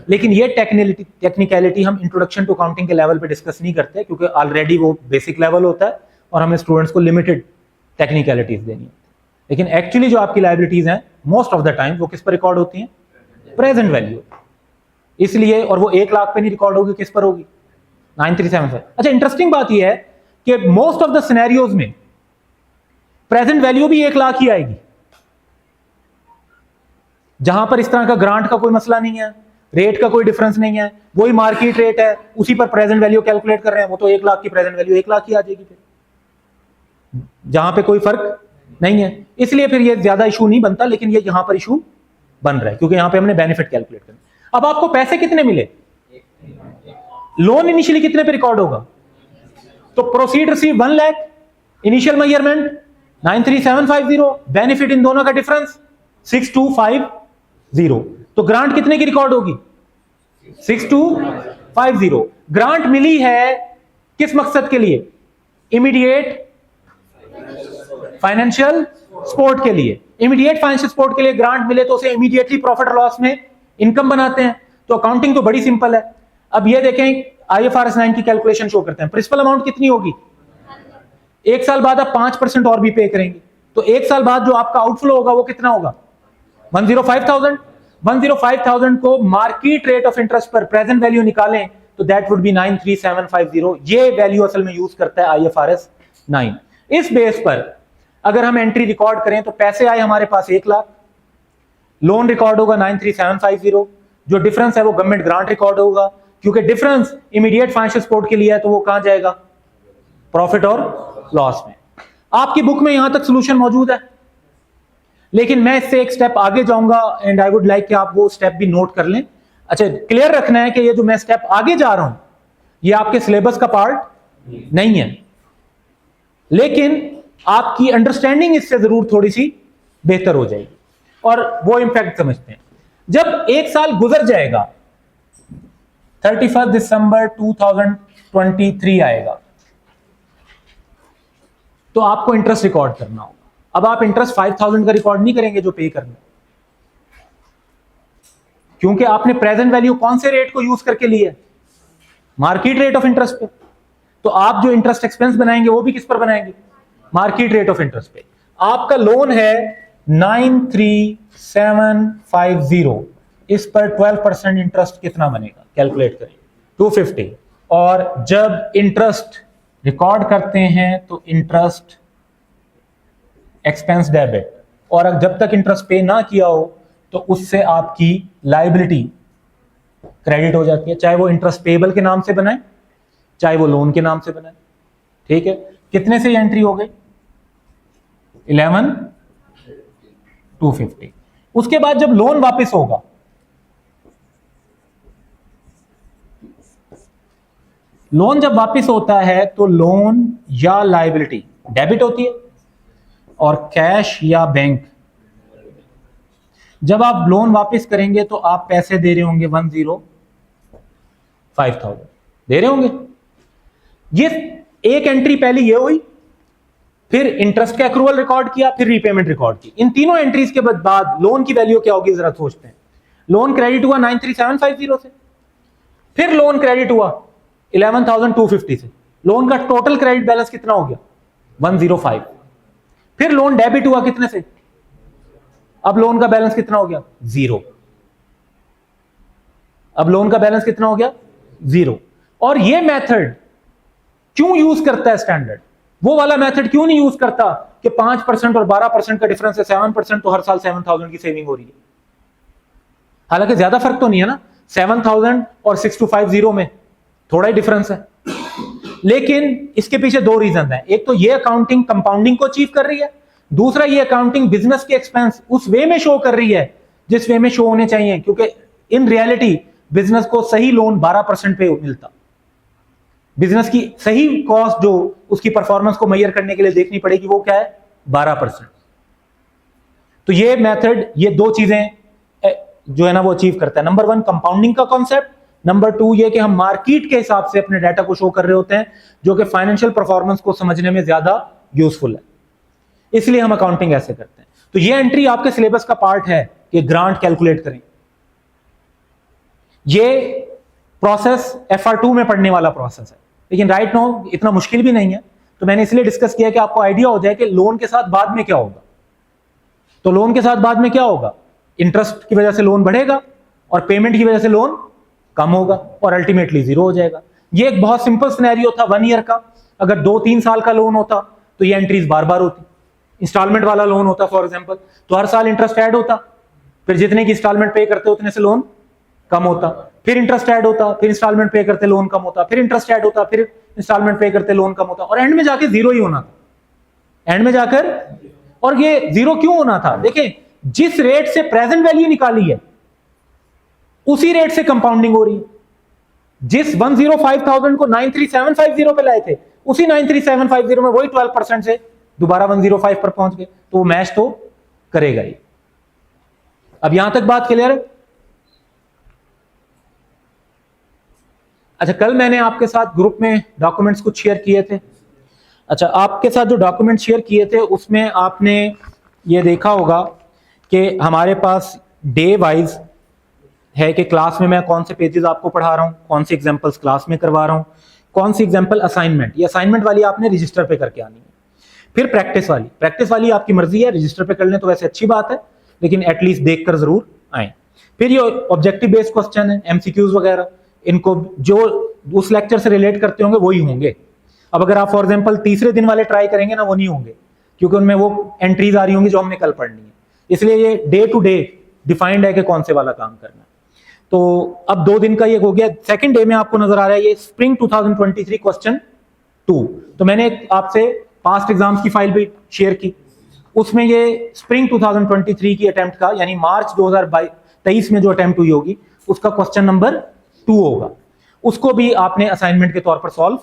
[SPEAKER 1] लेकिन ये टेक्निकलिटी हम इंट्रोडक्शन टू अकाउंटिंग के लेवल पे डिस्कस नहीं करते, क्योंकि ऑलरेडी वो बेसिक लेवल होता है और हमें स्टूडेंट्स को लिमिटेड टेक्निकलिटीज देनी होती है। लेकिन एक्चुअली जो आपकी लायबिलिटीज हैं मोस्ट ऑफ द टाइम वो किस पर रिकॉर्ड होती हैं, प्रेजेंट वैल्यू। इसलिए, और वो 1 लाख पे नहीं रिकॉर्ड होगी, किस पर होगी, 9375। अच्छा, इंटरेस्टिंग बात यह है कि मोस्ट ऑफ द सिनेरियोज में प्रेजेंट वैल्यू भी 1 लाख ही आएगी। जहां पर इस तरह का ग्रांट का कोई मसला नहीं है, रेट का कोई डिफरेंस नहीं है, वही मार्केट रेट है, उसी पर प्रेजेंट वैल्यू कैलकुलेट कर रहे हैं, वो तो 1 लाख की प्रेजेंट वैल्यू 1 लाख ही आ जाएगी फिर, जहां पे कोई फर्क नहीं है। इसलिए फिर ये ज्यादा इशू नहीं बनता, लेकिन ये यहां पर इशू बन रहा है क्योंकि यहां पे हमने बेनिफिट कैलकुलेट करना। अब आपको पैसे कितने मिले, लोन इनिशियली कितने पे रिकॉर्ड होगा, तो proceed receive 1 lakh, initial measurement 93750, benefit in दोनों का डिफरेंस 6250। तो ग्रांट कितने की रिकॉर्ड होगी, 6250। ग्रांट मिली है किस मकसद के लिए, इमीडिएट फाइनेंशियल सपोर्ट के लिए। इमीडिएट फाइनेंशियल सपोर्ट के लिए ग्रांट मिले तो उसे इमीडिएटली प्रॉफिट और लॉस में इनकम बनाते हैं। तो अकाउंटिंग तो बड़ी सिंपल है। अब ये देखें IFRS 9 की कैलकुलेशन शो करते हैं। प्रिंसिपल अमाउंट कितनी होगी, एक साल बाद आप 5% और भी पे करेंगे, तो एक साल बाद जो आपका आउटफ्लो होगा वो कितना होगा? 105,000। 105,000 को मार्केट रेट ऑफ इंटरेस्ट पर प्रेजेंट वैल्यू निकालें तो दैट वुड बी 93750। ये वैल्यू असल में यूज करता है IFRS 9। इस बेस पर अगर हम एंट्री रिकॉर्ड करें तो पैसे आए हमारे पास 1 लाख, लोन रिकॉर्ड होगा 93750, जो डिफरेंस है वो गवर्नमेंट ग्रांट रिकॉर्ड होगा, क्योंकि डिफरेंस इमीडिएट फाइनेंशियल सपोर्ट के लिए है तो वो कहां जाएगा? प्रॉफिट और लॉस में। आपकी बुक में यहां तक सोल्यूशन मौजूद है, लेकिन मैं इससे एक स्टेप आगे जाऊंगा एंड आई वुड लाइक कि आप वो स्टेप भी नोट कर लें। अच्छा, क्लियर रखना है कि ये जो मैं स्टेप आगे जा रहा हूं ये आपके सिलेबस का पार्ट नहीं है, लेकिन आपकी अंडरस्टैंडिंग इससे जरूर थोड़ी सी बेहतर हो जाएगी और वो इंपैक्ट समझते हैं। जब एक साल गुजर जाएगा, 31 दिसंबर 2023 आएगा, तो आपको इंटरेस्ट रिकॉर्ड करना होगा। अब आप इंटरेस्ट 5,000 का रिकॉर्ड नहीं करेंगे जो पे करना, क्योंकि आपने प्रेजेंट वैल्यू कौन से रेट को यूज करके लिया है? मार्केट रेट ऑफ इंटरेस्ट पे। तो आप जो इंटरेस्ट एक्सपेंस बनाएंगे वो भी किस पर बनाएंगे? मार्केट रेट ऑफ इंटरेस्ट पे। आपका लोन है 93750, इस पर 12% इंटरेस्ट कितना बनेगा? कैलकुलेट करें, 250। और जब इंटरेस्ट रिकॉर्ड करते हैं तो इंटरेस्ट एक्सपेंस डेबिट, और जब तक इंटरेस्ट पे ना किया हो तो उससे आपकी लायबिलिटी क्रेडिट हो जाती है, चाहे वो इंटरेस्ट पेबल के नाम से बनाए चाहे वो लोन के नाम से बनाए। ठीक है, कितने से एंट्री हो गई? 11,250। उसके बाद जब लोन वापस होगा, लोन जब वापस होता है तो लोन या लायबिलिटी डेबिट होती है और कैश या बैंक। जब आप लोन वापस करेंगे तो आप पैसे दे रहे होंगे 105,000 दे रहे होंगे। ये एक एंट्री पहले ये हुई, फिर इंटरेस्ट का एक्रूवल रिकॉर्ड किया, फिर रीपेमेंट रिकॉर्ड की। इन तीनों एंट्रीज के बाद लोन की वैल्यू क्या होगी जरा सोचते हैं। लोन क्रेडिट हुआ 93750 से, फिर लोन क्रेडिट हुआ 11,250 से, लोन का टोटल क्रेडिट बैलेंस कितना हो गया? 105। फिर लोन डेबिट हुआ कितने से? अब लोन का बैलेंस कितना हो गया? 0। अब लोन का बैलेंस कितना हो गया? 0। और ये मेथड क्यों यूज करता है स्टैंडर्ड? वो वाला मेथड क्यों नहीं यूज करता कि 5% और 12% का डिफरेंस है 7%, तो हर साल 7,000 की सेविंग हो रही है। हालांकि ज्यादा फर्क तो नहीं है ना, 7,000 और 6,250 में थोड़ा ही डिफरेंस है, लेकिन इसके पीछे दो रीजन है। एक तो ये अकाउंटिंग कंपाउंडिंग को अचीव कर रही है, दूसरा ये अकाउंटिंग बिजनेस के एक्सपेंस उस वे में शो कर रही है जिस वे में शो होने चाहिए, क्योंकि इन रियलिटी बिजनेस को सही लोन 12% पे मिलता। बिजनेस की सही कॉस्ट जो उसकी परफॉर्मेंस को मेजर करने के लिए देखनी पड़ेगी वो क्या है? 12%। तो ये मेथड ये दो चीजें जो है ना वो अचीव करता है। नंबर 1 कंपाउंडिंग का कॉन्सेप्ट, नंबर 2 ये कि हम मार्केट के हिसाब से अपने डाटा को शो कर रहे होते हैं जो कि फाइनेंशियल परफॉर्मेंस को समझने में ज्यादा यूजफुल है, इसलिए हम अकाउंटिंग ऐसे करते हैं। तो ये एंट्री आपके सिलेबस का पार्ट है कि ग्रांट कैलकुलेट करें। ये प्रोसेस FR2 में पढ़ने वाला प्रोसेस है, लेकिन राइट नाउ इतना मुश्किल भी नहीं है, तो मैंने इसलिए डिस्कस किया कि आपको आइडिया हो जाए कि लोन के साथ बाद में क्या होगा। तो लोन के साथ बाद में क्या होगा? इंटरेस्ट की वजह से लोन बढ़ेगा और पेमेंट की वजह से लोन कम होगा और अल्टीमेटली 0 हो जाएगा। ये एक बहुत सिंपल सिनेरियो था 1 ईयर का। अगर 2-3 साल का लोन होता तो ये एंट्रीज बार बार होती। इंस्टॉलमेंट वाला लोन होता फॉर एग्जांपल, तो हर साल इंटरेस्ट ऐड होता, फिर जितने की इंस्टॉलमेंट पे करते उतने से लोन कम होता, फिर इंटरेस्ट ऐड होता, फिर इंस्टॉलमेंट पे करते लोन कम होता, फिर इंटरेस्ट ऐड होता, फिर इंस्टॉलमेंट पे करते लोन कम होता, और एंड में जाके 0 ही होना था। एंड में जाकर, और ये 0 क्यों होना था? देखें, जिस रेट से प्रेजेंट वैल्यू निकाली है उसी रेट से कंपाउंडिंग हो रही है। जिस 105,000 को 93750 पे लाए थे, उसी 93750 में वही 12% से दोबारा 105 पर पहुंच गए, तो वो मैच तो करेगा ही। अब यहां तक बात क्लियर है? अच्छा, कल मैंने आपके साथ ग्रुप में डॉक्यूमेंट्स कुछ शेयर किए थे। अच्छा, आपके साथ जो डॉक्यूमेंट शेयर किए थे उसमें आपने ये देखा होगा कि हमारे पास डे वाइज है कि क्लास में मैं कौन से पेजेस आपको पढ़ा रहा हूं, कौन सी एग्जांपल्स क्लास में करवा रहा हूं, कौन सी एग्जांपल असाइनमेंट। ये असाइनमेंट वाली आपने रजिस्टर पे करके आनी है। फिर प्रैक्टिस वाली आपकी मर्जी है, रजिस्टर पे कर लें तो वैसे अच्छी बात है, लेकिन एटलीस्ट देखकर जरूर आए। फिर ये ऑब्जेक्टिव बेस्ड क्वेश्चन है, एमसीक्यूज वगैरह, इनको जो उस लेक्चर से रिलेट करते होंगे वही होंगे। अब अगर आप फॉर एग्जांपल तीसरे दिन वाले ट्राई करेंगे ना, वो नहीं होंगे, क्योंकि उनमें वो एंट्रीज आ रही होंगी जो हमने कल पढ़नी है। इसलिए ये डे टू डे डिफाइंड है कि कौन से वाला काम करना है। तो अब 2 दिन का ये हो गया। सेकंड डे में आपको नजर आ रहा है ये स्प्रिंग 2023 क्वेश्चन 2। तो मैंने आपसे पास्ट एग्जाम्स की फाइल भी शेयर की, उसमें ये स्प्रिंग 2023 की अटेम्प्ट का, यानी मार्च 2023 में जो अटेम्प्ट हुई होगी उसका क्वेश्चन नंबर 2 होगा। उसको भी आपने असाइनमेंट के तौर पर सॉल्व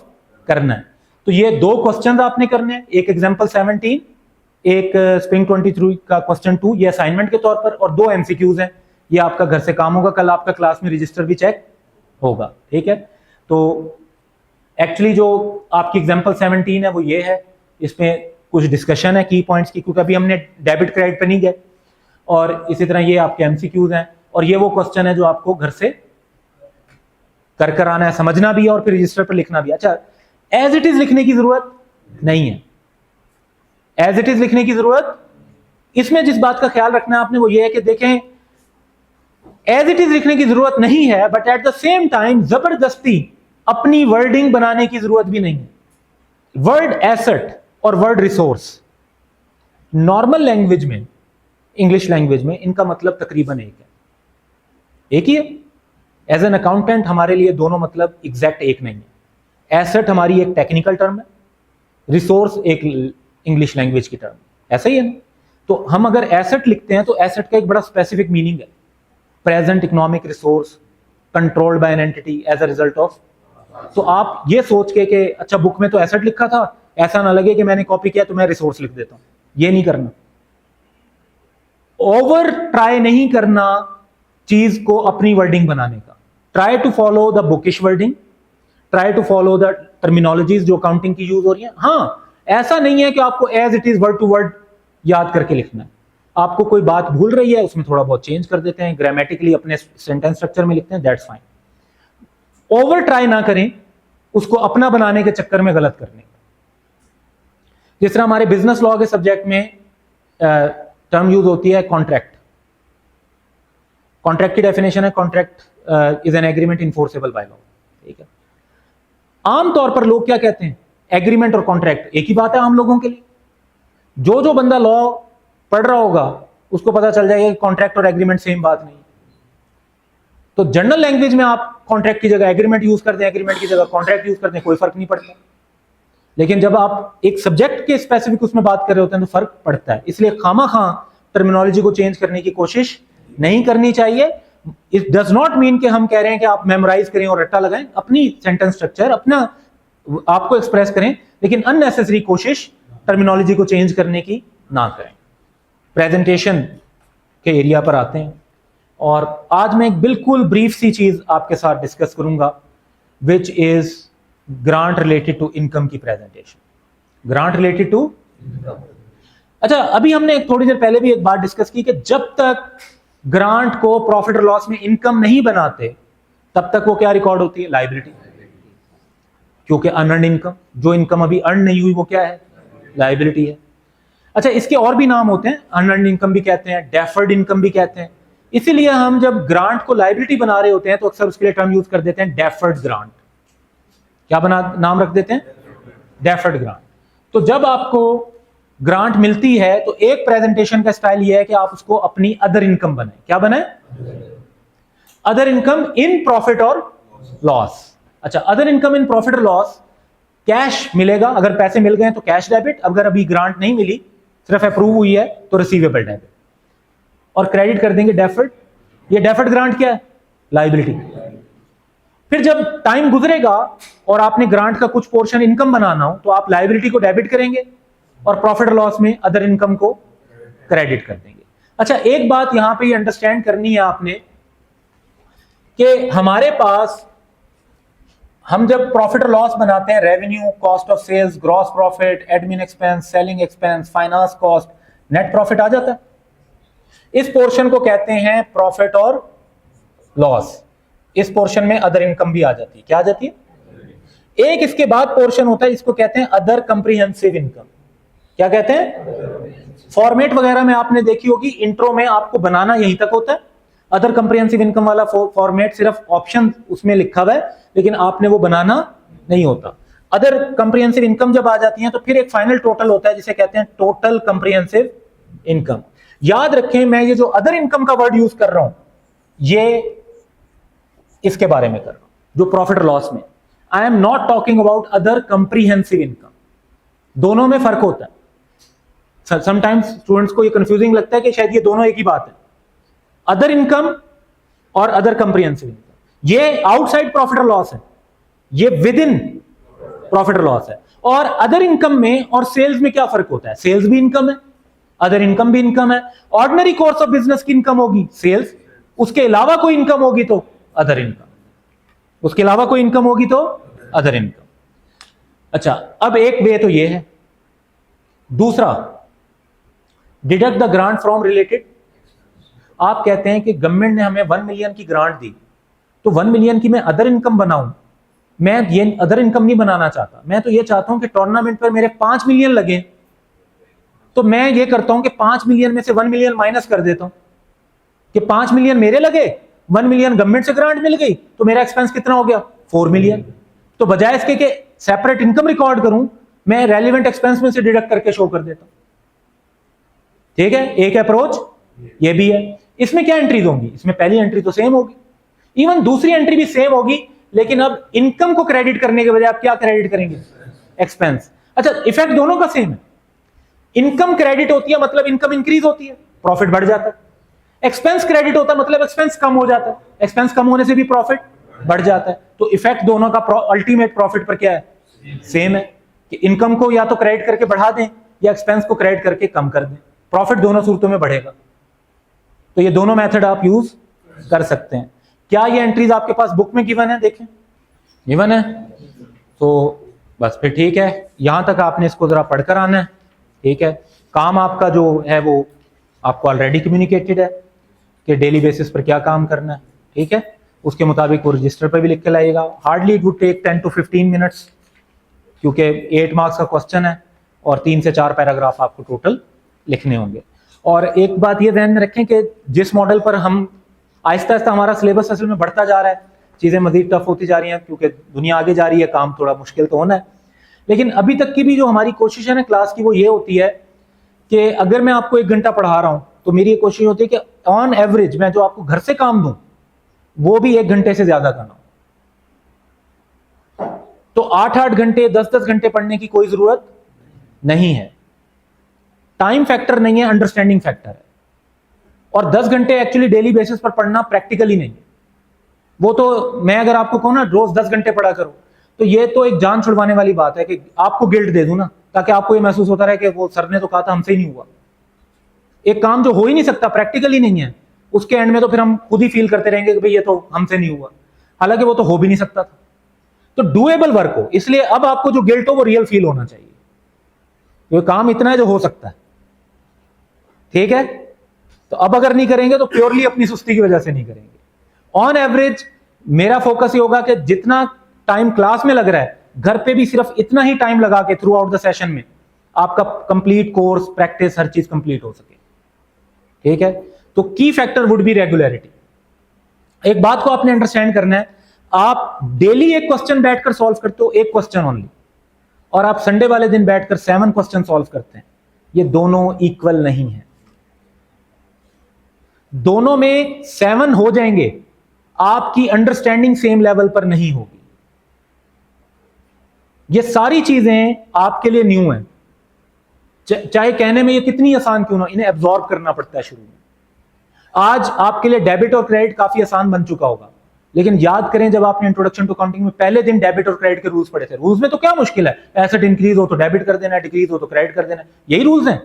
[SPEAKER 1] करना है। तो ये 2 क्वेश्चन आपने करने हैं, एक एग्जाम्पल 17, एक स्प्रिंग 23 का क्वेश्चन 2, ये असाइनमेंट के तौर पर, और 2 एमसीक्यूज हैं। ये आपका घर से काम होगा, कल आपका क्लास में रजिस्टर भी चेक होगा, ठीक है। तो एक्चुअली जो आपकी एग्जाम्पल 17 है वो ये है, इसमें कुछ डिस्कशन है की पॉइंट्स की, क्योंकि अभी हमने डेबिट क्रेडिट पे नहीं गए। और इसी तरह ये आपके एमसीक्यूज हैं, और ये वो क्वेश्चन है जो आपको घर से कर आना है, समझना भी है और फिर रजिस्टर पर लिखना भी। अच्छा, एज इट इज लिखने की जरूरत नहीं है, एज इट इज लिखने की जरूरत, इसमें जिस बात का ख्याल रखना है आपने वो ये है कि देखें, एज इट इज लिखने की जरूरत नहीं है, but at the same time जबरदस्ती अपनी वर्डिंग बनाने की जरूरत भी नहीं है। वर्ड एसेट और वर्ड रिसोर्स नॉर्मल लैंग्वेज में, इंग्लिश लैंग्वेज में, इनका मतलब तकरीबन एक ही है। एज एन अकाउंटेंट हमारे लिए दोनों मतलब एग्जैक्ट एक नहीं है। एसेट हमारी एक टेक्निकल टर्म है, रिसोर्स एक इंग्लिश लैंग्वेज की टर्म, ऐसा ही है ना। तो हम अगर एसेट लिखते हैं तो एसेट का एक बड़ा स्पेसिफिक मीनिंग है, present economic resource controlled by an entity as a result of. तो आप ये सोच के कि अच्छा बुक में तो एसेट लिखा था, ऐसा ना लगे कि मैंने कॉपी किया तो मैं रिसोर्स लिख देता हूं, ये नहीं करना। ओवर ट्राई नहीं करना चीज को अपनी वर्डिंग बनाने का। Try to follow the bookish wording, try to follow the terminologies जो अकाउंटिंग की यूज हो रही है। हाँ, ऐसा नहीं है कि आपको as it is word to word याद करके लिखना है। आपको कोई बात भूल रही है, उसमें थोड़ा बहुत चेंज कर देते हैं, ग्रामेटिकली अपने सेंटेंस स्ट्रक्चर में लिखते हैं, दैट्स फाइन। ओवर ट्राई ना करें उसको अपना बनाने के चक्कर में गलत करने का। जिस तरह हमारे बिजनेस लॉ के सब्जेक्ट में टर्म यूज होती है कॉन्ट्रैक्ट। कॉन्ट्रैक्ट की डेफिनेशन है, contract is an agreement enforceable by law, ठीक है। आमतौर पर लोग क्या कहते हैं, एग्रीमेंट और कॉन्ट्रैक्ट एक ही बात है आम लोगों के लिए। जो बंदा लॉ पढ़ रहा होगा उसको पता चल जाएगा कि कॉन्ट्रैक्ट और एग्रीमेंट सेम बात नहीं। तो जनरल लैंग्वेज में आप कॉन्ट्रैक्ट की जगह एग्रीमेंट यूज करते हैं, एग्रीमेंट की जगह कॉन्ट्रैक्ट यूज करते हैं, कोई फर्क नहीं पड़ता। लेकिन जब आप एक सब्जेक्ट के स्पेसिफिक उसमें बात कर रहे होते हैं तो फर्क पड़ता है। इसलिए खामा टर्मिनोलॉजी को चेंज करने की कोशिश नहीं करनी चाहिए। इट डज नॉट मीन कि हम कह रहे हैं कि आप मेमोराइज करें और रट्टा लगाएं, अपनी सेंटेंस स्ट्रक्चर अपना आपको एक्सप्रेस करें, लेकिन अननेसेसरी कोशिश टर्मिनोलॉजी को चेंज करने की ना करें। प्रेजेंटेशन के एरिया पर आते हैं, और आज मैं एक बिल्कुल ब्रीफ सी चीज आपके साथ डिस्कस करूंगा, which is grant related to income की प्रेजेंटेशन। ग्रांट रिलेटेड टू, अच्छा अभी हमने थोड़ी देर पहले भी एक बात डिस्कस की कि जब तक ग्रांट को प्रॉफिट और लॉस में इनकम नहीं बनाते तब तक वो क्या रिकॉर्ड होती है, लायबिलिटी। क्योंकि अनअर्न्ड इनकम, जो इनकम अभी अर्न नहीं हुई वो क्या है, लायबिलिटी है। अच्छा, इसके और भी नाम होते हैं, अनअर्न्ड इनकम भी कहते हैं, डेफर्ड इनकम भी कहते हैं। इसीलिए हम जब ग्रांट को लायबिलिटी बना रहे होते हैं तो अक्सर उसके लिए टर्म यूज कर देते हैं डेफर्ड ग्रांट। क्या नाम रख देते हैं, डेफर्ड ग्रांट। तो जब आपको ग्रांट मिलती है तो एक प्रेजेंटेशन का स्टाइल यह है कि आप उसको अपनी अदर इनकम बनाए। क्या बनाए, other income in profit or loss. अच्छा, other income in profit or loss, cash मिलेगा, अगर पैसे मिल गए तो कैश डेबिट, अगर अभी ग्रांट नहीं मिली सिर्फ अप्रूव हुई है तो रिसीवेबल डेबिट, और क्रेडिट कर देंगे डेफर्ड। ये डेफर्ड ग्रांट क्या है, लायबिलिटी। फिर जब टाइम गुजरेगा और आपने ग्रांट का कुछ पोर्शन इनकम बनाना हो तो आप लायबिलिटी को डेबिट करेंगे और प्रॉफिट और लॉस में अदर इनकम को क्रेडिट कर देंगे। अच्छा, एक बात यहां पे अंडरस्टैंड करनी है आपने कि हमारे पास, हम जब प्रॉफिट और लॉस बनाते हैं, revenue, cost of sales, gross profit, admin expense, selling expense, finance cost, net profit आ जाता है। इस पोर्शन को कहते हैं प्रॉफिट और लॉस। इस पोर्शन में अदर इनकम भी आ जाती है। क्या आ जाती है, एक इसके बाद पोर्शन होता है, इसको कहते हैं अदर कंप्रीहेंसिव इनकम। क्या कहते हैं? फॉर्मेट वगैरह में आपने देखी होगी, इंट्रो में आपको बनाना यहीं तक होता है। अदर कंप्रिहेंसिव इनकम वाला फॉर्मेट सिर्फ ऑप्शन उसमें लिखा हुआ है, लेकिन आपने वो बनाना नहीं होता। अदर कंप्रिहेंसिव इनकम जब आ जाती है तो फिर एक फाइनल टोटल होता है जिसे कहते हैं टोटल कंप्रिहेंसिव इनकम। याद रखें, मैं ये जो अदर इनकम का वर्ड यूज कर रहा हूं, ये इसके बारे में कर रहा हूं जो प्रॉफिट और लॉस में। I am not talking about other comprehensive income. दोनों में फर्क होता है। समटाइम्स स्टूडेंट्स को ये कंफ्यूजिंग लगता है कि शायद ये दोनों एक ही बात है। अदर इनकम और अदर कंप्रिहेंसिव इनकम, ये आउटसाइड प्रॉफिट और लॉस है, ये with in profit or loss है। और अदर इनकम में और सेल्स में क्या फर्क होता है? सेल्स भी इनकम है, अदर इनकम भी इनकम है। ऑर्डिनरी कोर्स ऑफ बिजनेस की इनकम होगी सेल्स, उसके अलावा कोई इनकम होगी तो अदर इनकम, उसके अलावा कोई इनकम होगी तो अदर इनकम। अच्छा, अब एक वे तो ये है। दूसरा, deduct the grant from related. आप कहते हैं कि गवर्नमेंट ने हमें 1 मिलियन की ग्रांट दी, तो 1 मिलियन की मैं अदर इनकम बनाऊं। मैं ये अदर इनकम नहीं बनाना चाहता, मैं तो ये चाहता हूं कि टूर्नामेंट पर मेरे 5 मिलियन लगे, तो मैं ये करता हूं कि 5 मिलियन में से 1 मिलियन माइनस कर देता हूं कि 5 मिलियन मेरे लगे, 1 मिलियन गवर्नमेंट से ग्रांट मिल गई, तो मेरा एक्सपेंस कितना हो गया? 4 मिलियन। तो बजाय इसके कि सेपरेट इनकम रिकॉर्ड करूं, मैं रेलिवेंट एक्सपेंस में से डिडक्ट करके शो कर देता हूं। ठीक है, एक अप्रोच ये भी है। इसमें क्या एंट्रीज होंगी? इसमें पहली एंट्री तो सेम होगी, इवन दूसरी एंट्री भी सेम होगी, लेकिन अब इनकम को क्रेडिट करने के बजाय आप क्या क्रेडिट करेंगे? एक्सपेंस। अच्छा, इफेक्ट दोनों का सेम है। इनकम क्रेडिट होती है मतलब इनकम इंक्रीज होती है, प्रॉफिट बढ़ जाता है। एक्सपेंस क्रेडिट होता है मतलब एक्सपेंस कम हो जाता है, एक्सपेंस कम होने से भी प्रॉफिट बढ़ जाता है। तो इफेक्ट दोनों का अल्टीमेट प्रॉफिट पर क्या है? सेम है कि इनकम को या तो क्रेडिट करके बढ़ा दें या एक्सपेंस को क्रेडिट करके कम कर दें, प्रॉफिट दोनों सूरतों में बढ़ेगा। तो ये दोनों मेथड आप यूज कर सकते हैं। क्या ये एंट्रीज आपके पास बुक में गिवन है? देखें, गिवन है तो बस फिर ठीक है, यहां तक आपने इसको जरा पढ़कर आना है। ठीक है, काम आपका जो है वो आपको ऑलरेडी कम्युनिकेटेड है कि डेली बेसिस पर क्या काम करना है। ठीक है, उसके मुताबिक वो रजिस्टर पर भी लिख के लाइएगा। Hardly it would take 10 to 15 minutes, क्योंकि 8 मार्क्स का क्वेश्चन है और 3 से 4 पैराग्राफ आपको टोटल लिखने होंगे। और एक बात ये ध्यान में रखें कि जिस मॉडल पर हम आहिस्ता आहिस्ता हमारा सिलेबस असल में बढ़ता जा रहा है, चीज़ें मजीद टफ होती जा रही हैं क्योंकि दुनिया आगे जा रही है, काम थोड़ा मुश्किल तो होना है। लेकिन अभी तक की भी जो हमारी कोशिश है ना क्लास की, वो ये होती है कि अगर मैं आपको 1 घंटा पढ़ा रहा हूं तो मेरी ये कोशिश होती है कि ऑन एवरेज मैं जो आपको घर से काम दूं वो भी 1 घंटे से ज्यादा का ना हो। तो 8-8 घंटे 10-10 घंटे पढ़ने की कोई जरूरत नहीं है। टाइम फैक्टर नहीं है, अंडरस्टैंडिंग फैक्टर है। और 10 घंटे एक्चुअली डेली बेसिस पर पढ़ना प्रैक्टिकली नहीं है। वो तो मैं अगर आपको कहूं ना रोज 10 घंटे पढ़ा करो, तो ये तो एक जान छुड़वाने वाली बात है कि आपको गिल्ट दे दूं ना, ताकि आपको ये महसूस होता रहे कि वो सर ने तो कहा था हमसे ही नहीं हुआ। एक काम जो हो ही नहीं सकता, प्रैक्टिकली नहीं है, उसके एंड में तो फिर हम खुद ही फील करते रहेंगे कि भाई ये तो हमसे नहीं हुआ, हालांकि वो तो हो भी नहीं सकता था। तो डूएबल वर्क हो, इसलिए अब आपको जो गिल्ट हो वो रियल फील होना चाहिए। ये काम इतना है जो हो सकता है। ठीक है, तो अब अगर नहीं करेंगे तो प्योरली अपनी सुस्ती की वजह से नहीं करेंगे। ऑन एवरेज मेरा फोकस ये होगा कि जितना टाइम क्लास में लग रहा है, घर पे भी सिर्फ इतना ही टाइम लगा के थ्रू आउट द सेशन में आपका कंप्लीट कोर्स, प्रैक्टिस, हर चीज कंप्लीट हो सके। ठीक है, तो की फैक्टर वुड बी रेगुलरिटी। एक बात को आपने अंडरस्टैंड करना है, आप डेली एक क्वेश्चन बैठकर सॉल्व करते हो, एक क्वेश्चन ओनली, और आप संडे वाले दिन बैठकर 7 क्वेश्चन सॉल्व करते हैं, ये दोनों इक्वल नहीं है। दोनों में 7 हो जाएंगे, आपकी अंडरस्टैंडिंग सेम लेवल पर नहीं होगी। ये सारी चीजें आपके लिए न्यू हैं, चाहे कहने में ये कितनी आसान क्यों ना, इन्हें एब्जॉर्ब करना पड़ता है शुरू में। आज आपके लिए डेबिट और क्रेडिट काफी आसान बन चुका होगा, लेकिन याद करें जब आपने इंट्रोडक्शन टू अकाउंटिंग में पहले दिन डेबिट और क्रेडिट के रूल्स पढ़े थे, रूल्स में तो क्या मुश्किल है, एसेट इंक्रीज हो तो डेबिट कर देना, डिक्रीज हो तो क्रेडिट कर देना, यही रूल्स हैं।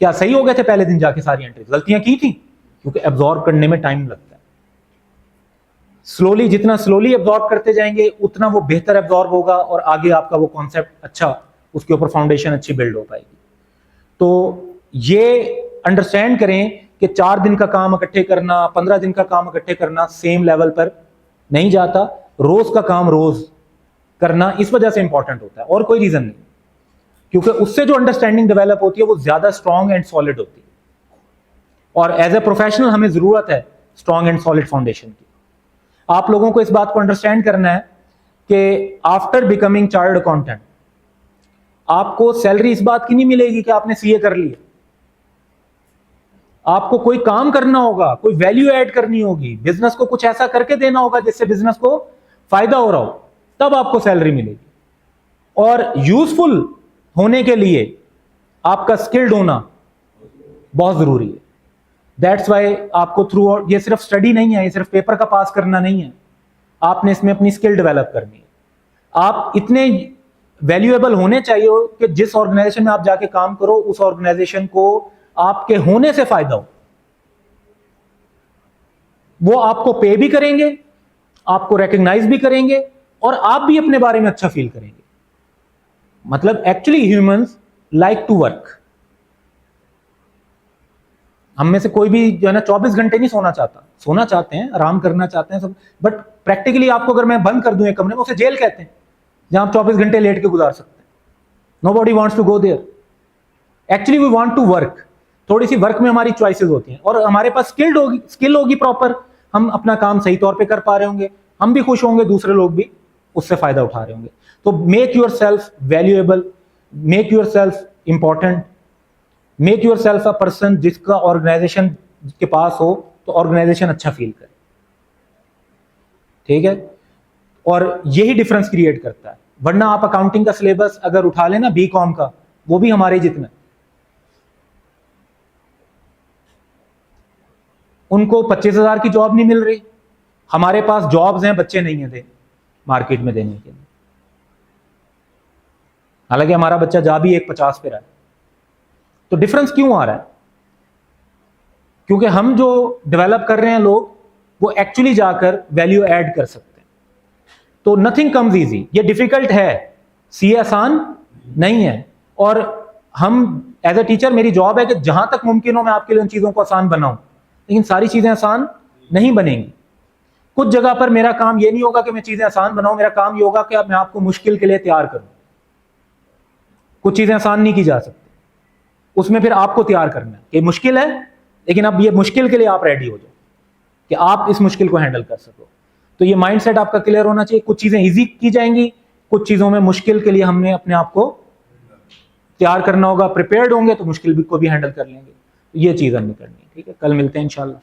[SPEAKER 1] क्या सही हो गए थे पहले दिन जाके? सारी एंट्रीज गलतियां की थी, क्योंकि एब्जॉर्ब करने में टाइम लगता है। स्लोली, जितना स्लोली एब्जॉर्ब करते जाएंगे उतना वो बेहतर एब्जॉर्ब होगा और आगे आपका वो कॉन्सेप्ट अच्छा, उसके ऊपर फाउंडेशन अच्छी बिल्ड हो पाएगी। तो ये अंडरस्टैंड करें कि 4 दिन का काम इकट्ठे करना, 15 दिन का काम इकट्ठे करना सेम लेवल पर नहीं जाता। रोज का काम रोज करना इस वजह से इंपॉर्टेंट होता है और कोई रीजन नहीं। क्योंकि उससे जो अंडरस्टैंडिंग डेवलप होती है वो ज्यादा स्ट्रांग एंड सॉलिड होती है। और एज ए प्रोफेशनल हमें जरूरत है स्ट्रांग एंड सॉलिड फाउंडेशन की। आप लोगों को इस बात को अंडरस्टैंड करना है कि आफ्टर बिकमिंग चार्टर्ड अकाउंटेंट आपको सैलरी इस बात की नहीं मिलेगी कि आपने सीए कर लिया। आपको कोई काम करना होगा, कोई वैल्यू ऐड करनी होगी, बिजनेस को कुछ ऐसा करके देना होगा जिससे बिजनेस को फायदा हो रहा हो, तब आपको सैलरी मिलेगी। और यूजफुल होने के लिए आपका स्किल्ड होना बहुत जरूरी है। दैट्स वाई आपको थ्रू आउट, ये सिर्फ स्टडी नहीं है, ये सिर्फ पेपर का पास करना नहीं है, आपने इसमें अपनी स्किल डेवलप करनी है। आप इतने वैल्यूएबल होने चाहिए कि जिस ऑर्गेनाइजेशन में आप जाके काम करो उस ऑर्गेनाइजेशन को आपके होने से फायदा हो। वो आपको पे भी करेंगे, आपको रिकॉग्नाइज भी करेंगे और आप भी अपने बारे में अच्छा फील करेंगे। मतलब actually humans like to work. हम में से कोई भी जो है ना 24 घंटे नहीं सोना चाहता, सोना चाहते हैं, आराम करना चाहते हैं सब, बट प्रैक्टिकली आपको अगर मैं बंद कर दूं एक कमरे में, उसे जेल कहते हैं जहां आप 24 घंटे लेट के गुजार सकते हैं। Nobody wants to go there. Actually we want to work. थोड़ी सी वर्क में हमारी चॉइसेस होती हैं और हमारे पास स्किल होगी प्रॉपर, हम अपना काम सही तौर पे कर पा रहे होंगे, हम भी खुश होंगे, दूसरे लोग भी उससे फायदा उठा रहे होंगे। तो make your self valuable, make your self important, make your self a person जिसका ऑर्गेनाइजेशन के पास हो तो ऑर्गेनाइजेशन अच्छा फील करे। ठीक है, और यही डिफरेंस क्रिएट करता है। वरना आप अकाउंटिंग का सिलेबस अगर उठा लेना बीकॉम का, वो भी हमारे जितना, उनको 25,000 की जॉब नहीं मिल रही, हमारे पास जॉब्स हैं, बच्चे नहीं है मार्केट में देने के लिए। हालांकि हमारा बच्चा जा भी 150 पे रहा है। तो डिफरेंस क्यों आ रहा है? क्योंकि हम जो डेवलप कर रहे हैं लोग, वो एक्चुअली जाकर वैल्यू ऐड कर सकते हैं। तो नथिंग कम्स इजी। ये डिफिकल्ट है, सीए आसान नहीं है। और हम एज ए टीचर, मेरी जॉब है कि जहां तक मुमकिन हो मैं आपके लिए उन चीजों को आसान बनाऊं, लेकिन सारी चीजें आसान नहीं बनेंगी। कुछ जगह पर मेरा काम ये नहीं होगा कि मैं चीजें आसान बनाऊं, मेरा काम ये होगा कि मैं आपको मुश्किल के लिए तैयार करूं। कुछ चीजें आसान नहीं की जा सकती, उसमें फिर आपको तैयार करना है कि मुश्किल है, लेकिन अब ये मुश्किल के लिए आप रेडी हो जाओ कि आप इस मुश्किल को हैंडल कर सको। तो ये माइंडसेट आपका क्लियर होना चाहिए। कुछ चीजें इजी की जाएंगी, कुछ चीजों में मुश्किल के लिए हमने अपने आप को तैयार करना होगा। प्रिपेयर्ड होंगे तो मुश्किल भी को भी हैंडल कर लेंगे। ये चीज हमने करनी है। ठीक है, कल मिलते हैं इंशाल्लाह।